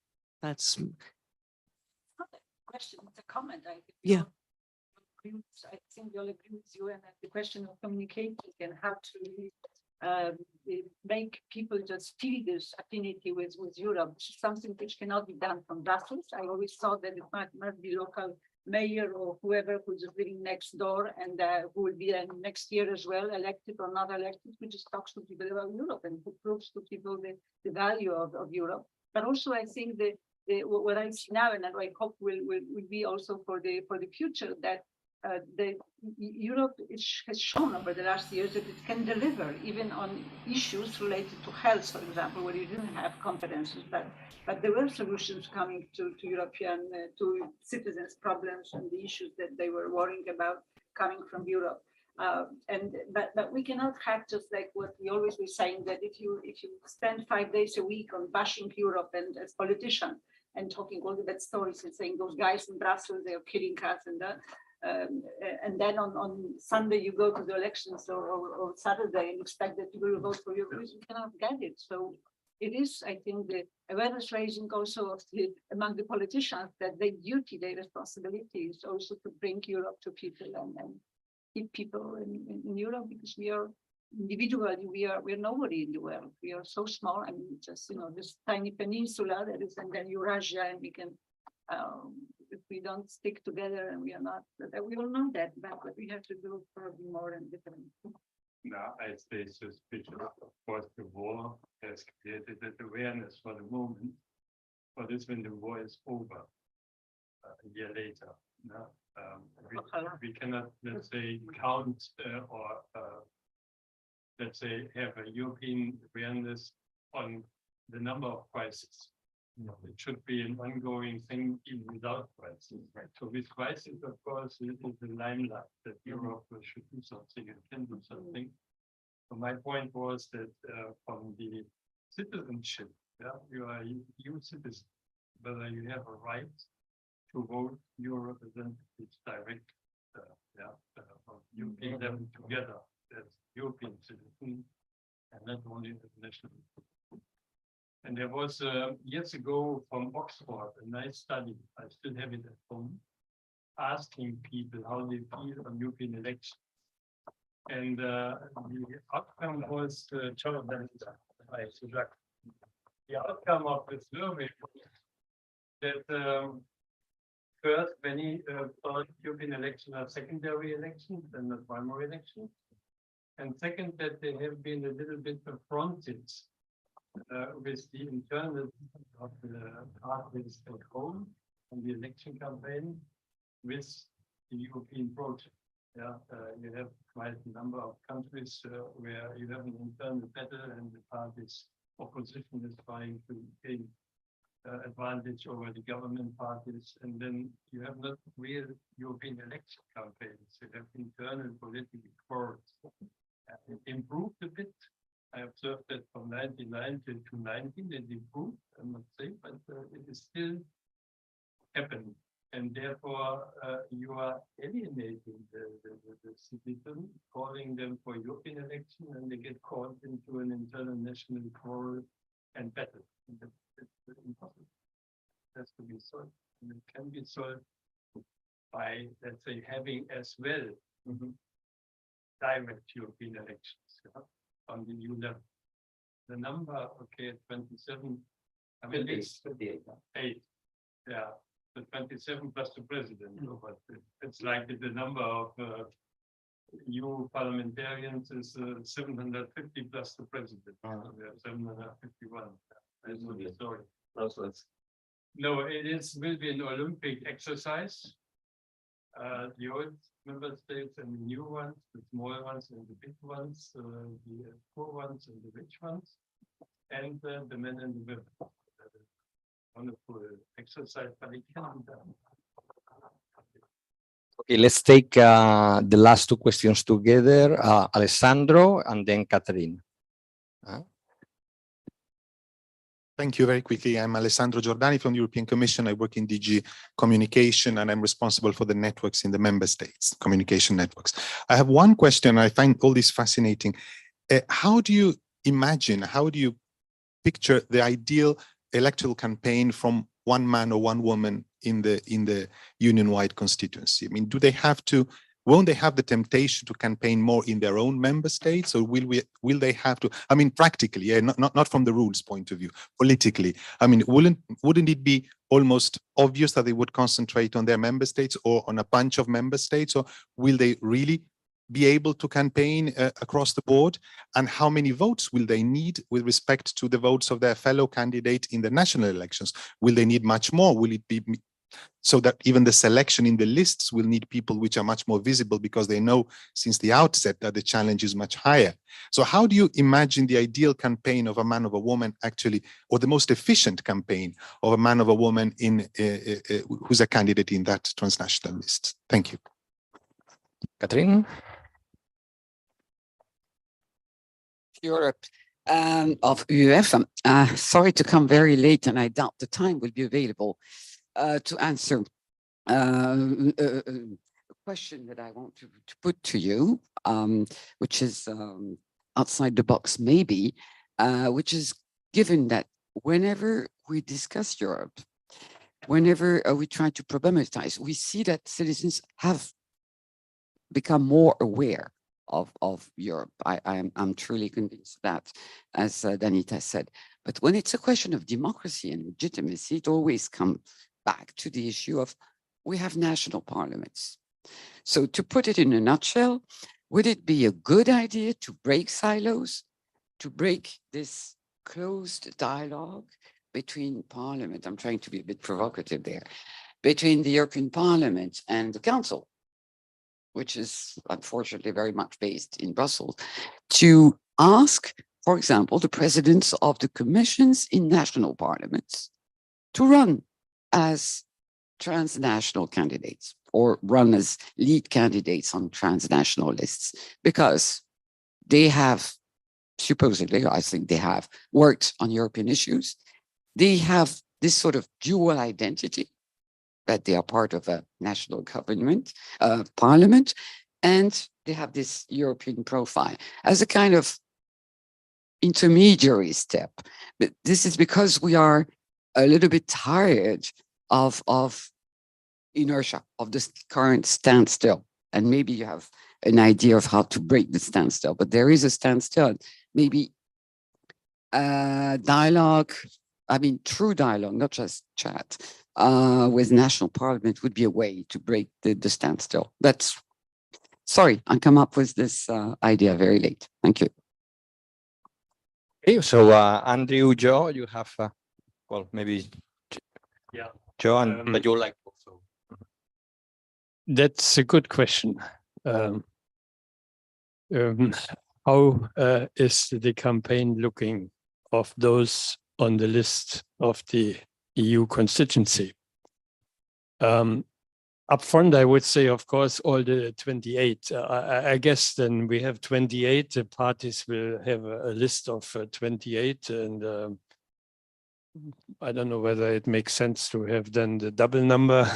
That's question, it's a comment. Yeah. I think we all agree with you, and that the question of communicating and how to make people just feel this affinity with Europe, which is something which cannot be done from Brussels. I always thought that it must be local mayor or whoever who's living next door, and who will be next year as well, elected or not elected, who just talks to people about Europe and who proves to people the value of Europe. But also, I think that what I see now, and I hope will be also for the future, that Europe has shown over the last years that it can deliver even on issues related to health, for example, where you didn't have competences, but there were solutions coming to European to citizens' problems and the issues that they were worrying about coming from Europe. But we cannot have just like what we always were saying, that if you spend 5 days a week on bashing Europe and as politician and talking all the bad stories and saying those guys in Brussels, they are killing us, and then on Sunday you go to the elections or Saturday and expect that people will vote for you, we cannot get it. So it is, I think, the awareness raising also of among the politicians that their duty, their responsibility is also to bring Europe to people and keep people in Europe, because we are individually, we're nobody in the world. We are so small. I mean, just, this tiny peninsula that is, and then Eurasia, and we can, if we don't stick together, and we are not, we all know that, but we have to do probably more and different. Now, I stay suspicious. Of course, the war has created that awareness for the moment, but it's when the war is over, a year later. No? We cannot, let's say, count or let's say, have a European awareness on the number of crises. It should be an ongoing thing even without crisis. Right? So with crisis, of course, it is the limelight that Europe should do something and can do something. So my point was that from the citizenship, you are a EU citizen, whether you have a right to vote your representatives direct, of European level together as European citizens, and not only international. And there was years ago from Oxford a nice study, I still have it at home, asking people how they feel on European elections. And the outcome was the outcome of the survey that first, many European elections are secondary elections and not primary elections. And second, that they have been a little bit affronted with the internal of the parties at home on the election campaign with the European project. You have quite a number of countries where you have an internal battle and the party's opposition is trying to gain advantage over the government parties, and then you have not real European election campaigns. You have internal political quarrels. It improved a bit. I observed that from 1999 to 2019, it improved, I must say, but it is still happening. And therefore, you are alienating the citizen, calling them for European election, and they get caught into an internal national quarrel and battle. It's impossible. It has to be solved. And it can be solved by, let's say, having as well direct European elections on the EU level. The number, okay, 27, I mean, it's 8. Yeah. The 27 plus the president, but it's like the number of EU parliamentarians is 750 plus the president. So we have 751. That's the story. No, will be an Olympic exercise. The old member states and the new ones, the small ones and the big ones, the poor ones and the rich ones, and the men and the women. Wonderful exercise, but it can be done. Okay, let's take the last two questions together, Alessandro and then Catherine. Thank you. Very quickly, I'm Alessandro Giordani from the European Commission. I work in DG Communication, and I'm responsible for the networks in the member states, communication networks. I have one question. I find all this fascinating. How do you imagine, how do you picture the ideal electoral campaign from one man or one woman in the union-wide constituency? I mean, won't they have the temptation to campaign more in their own member states, or will they have to? I mean, practically, yeah, not from the rules point of view, politically. I mean, wouldn't it be almost obvious that they would concentrate on their member states or on a bunch of member states, or will they really be able to campaign across the board? And how many votes will they need with respect to the votes of their fellow candidate in the national elections? Will they need much more? Will it be so that even the selection in the lists will need people which are much more visible because they know since the outset that the challenge is much higher? So how do you imagine the ideal campaign of a man or a woman actually, or the most efficient campaign of a man or a woman who's a candidate in that transnational list? Thank you. Catherine? Europe of UEFA. Sorry to come very late, and I doubt the time will be available to answer a question that I want to put to you, which is outside the box maybe, which is given that whenever we discuss Europe, whenever we try to problematize, we see that citizens have become more aware of Europe. I'm truly convinced of that, as Danuta said. But when it's a question of democracy and legitimacy, it always comes back to the issue of we have national parliaments. So to put it in a nutshell, would it be a good idea to break silos, to break this closed dialogue between Parliament, I'm trying to be a bit provocative there, between the European Parliament and the Council, which is unfortunately very much based in Brussels, to ask, for example, the presidents of the commissions in national parliaments to run as transnational candidates or run as lead candidates on transnational lists, because they have, supposedly, I think they have worked on European issues. They have this sort of dual identity, that they are part of a national government, parliament, and they have this European profile as a kind of intermediary step. But this is because we are a little bit tired of inertia, of this current standstill. And maybe you have an idea of how to break the standstill, but there is a standstill. Maybe dialogue, I mean, true dialogue, not just chat, with national parliament would be a way to break the standstill. But sorry, I come up with this idea very late. Thank you. Okay, so Andrew, Joe, you have, well, maybe Joe, and but you like also. That's a good question. How is the campaign looking of those on the list of the EU constituency. Up front, I would say, of course, all the 28. I guess then we have 28. The parties will have a list of 28, and I don't know whether it makes sense to have then the double number,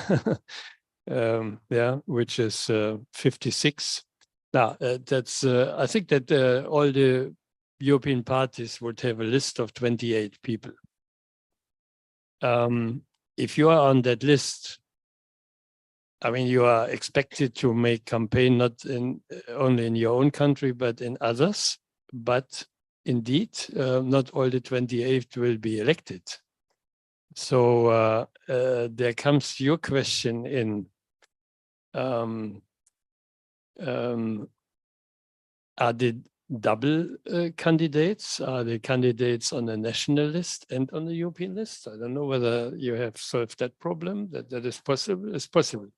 yeah, which is 56. Now, that's I think that all the European parties would have a list of 28 people. If you are on that list, I mean, you are expected to make campaign not only in your own country, but in others. But indeed, not all the 28 will be elected. So there comes your question in. Are the double candidates? Are the candidates on the national list and on the European list? I don't know whether you have solved that problem. That is possible. It's possible.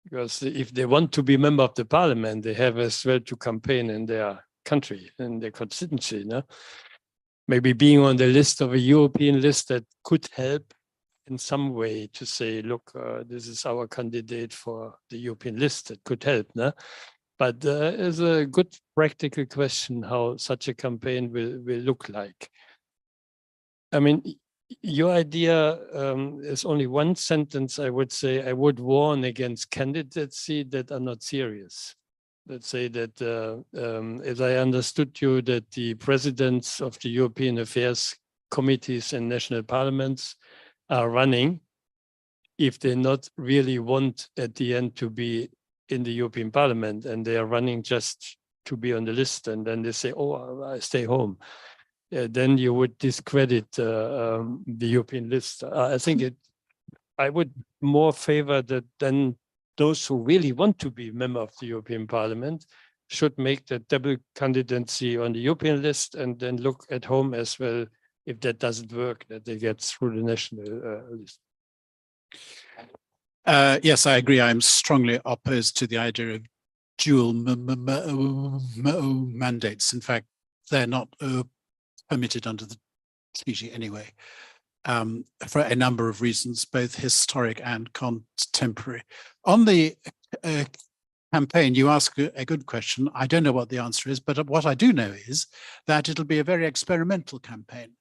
Because if they want to be member of the parliament, they have as well to campaign in their country, in their constituency. No? Maybe being on the list of a European list that could help in some way to say, look, this is our candidate for the European list. That could help. No? But it's a good practical question how such a campaign will look like. I mean, your idea is only one sentence. I would say I would warn against candidacy that are not serious. Let's say that, as I understood you, that the presidents of the European affairs committees and national parliaments are running if they not really want at the end to be in the European Parliament, and they are running just to be on the list, and then they say, oh, I stay home. Then you would discredit the European list. I think I would more favor that then those who really want to be member of the European Parliament should make the double candidacy on the European list and then look at home as well. If that doesn't work, that they get through the national list. Yes, I agree. I'm strongly opposed to the idea of dual mandates. In fact, they're not permitted under the treaty anyway, for a number of reasons, both historic and contemporary. On the campaign, you ask a good question. I don't know what the answer is, but what I do know is that it'll be a very experimental campaign.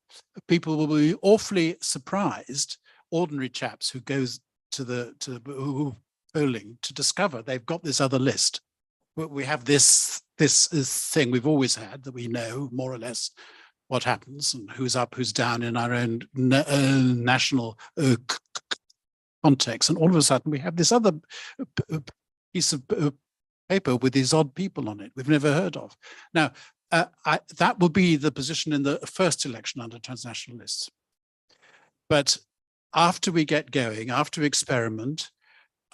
People will be awfully surprised, ordinary chaps who goes to the polling, to discover they've got this other list. We have this thing we've always had, that we know more or less what happens and who's up, who's down in our own national context. And all of a sudden we have this other piece of paper with these odd people on it we've never heard of. Now, that will be the position in the first election under transnational lists. But after we get going, after we experiment,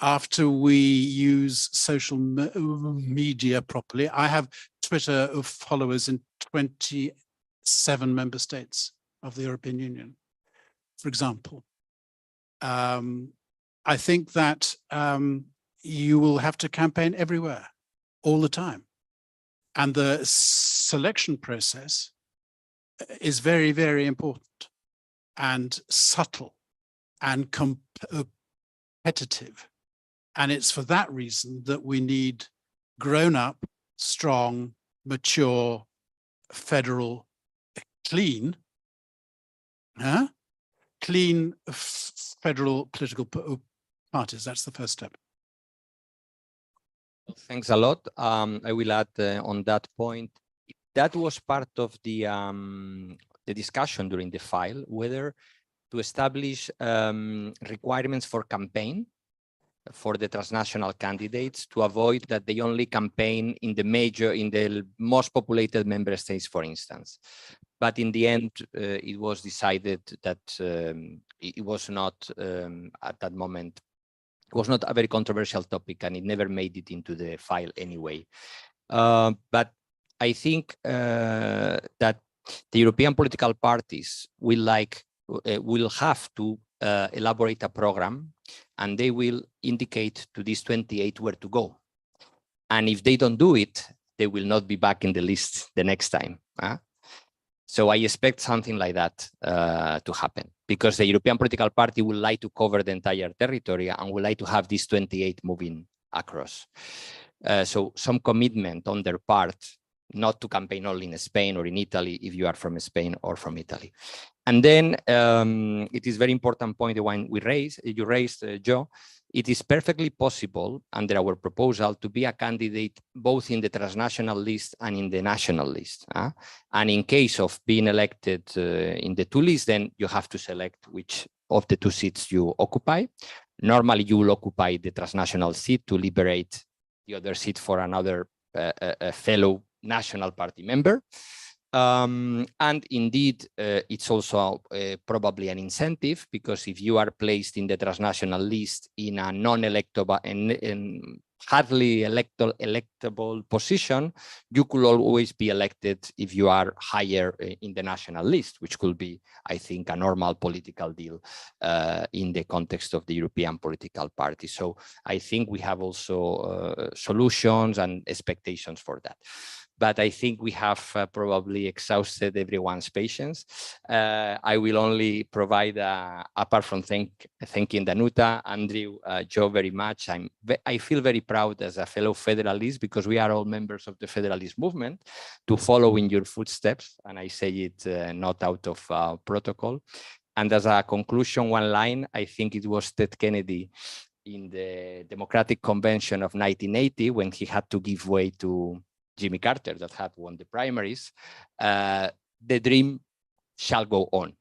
after we use social media properly, I have Twitter followers in 27 member states of the European Union, for example. I think that you will have to campaign everywhere, all the time. And the selection process is very, very important and subtle and competitive. And it's for that reason that we need grown-up, strong, mature, federal, clean federal political parties. That's the first step. Thanks a lot. I will add on that point. That was part of the discussion during the file, whether to establish requirements for campaign for the transnational candidates to avoid that they only campaign in the most populated member states, for instance. But in the end, it was decided that it was not at that moment, it was not a very controversial topic, and it never made it into the file anyway. But I think that the European political parties will have to elaborate a program, and they will indicate to these 28 where to go. And if they don't do it, they will not be back in the list the next time. So I expect something like that to happen, because the European political party would like to cover the entire territory and would like to have these 28 moving across. So some commitment on their part, not to campaign only in Spain or in Italy if you are from Spain or from Italy. And then it is very important point, the one you raised, Joe. It is perfectly possible under our proposal to be a candidate both in the transnational list and in the national list. And in case of being elected in the two lists, then you have to select which of the two seats you occupy. Normally, you will occupy the transnational seat to liberate the other seat for another fellow national party member. And indeed, it's also probably an incentive, because if you are placed in the transnational list in a non-electable and hardly electable position, you could always be elected if you are higher in the national list, which could be, I think, a normal political deal in the context of the European political party. So I think we have also solutions and expectations for that. But I think we have probably exhausted everyone's patience. I will only provide, apart from thanking Danuta, Andrew, Joe very much. I feel very proud as a fellow federalist, because we are all members of the federalist movement, to follow in your footsteps. And I say it not out of protocol. And as a conclusion, one line, I think it was Ted Kennedy in the Democratic Convention of 1980, when he had to give way to Jimmy Carter, that had won the primaries. The dream shall go on.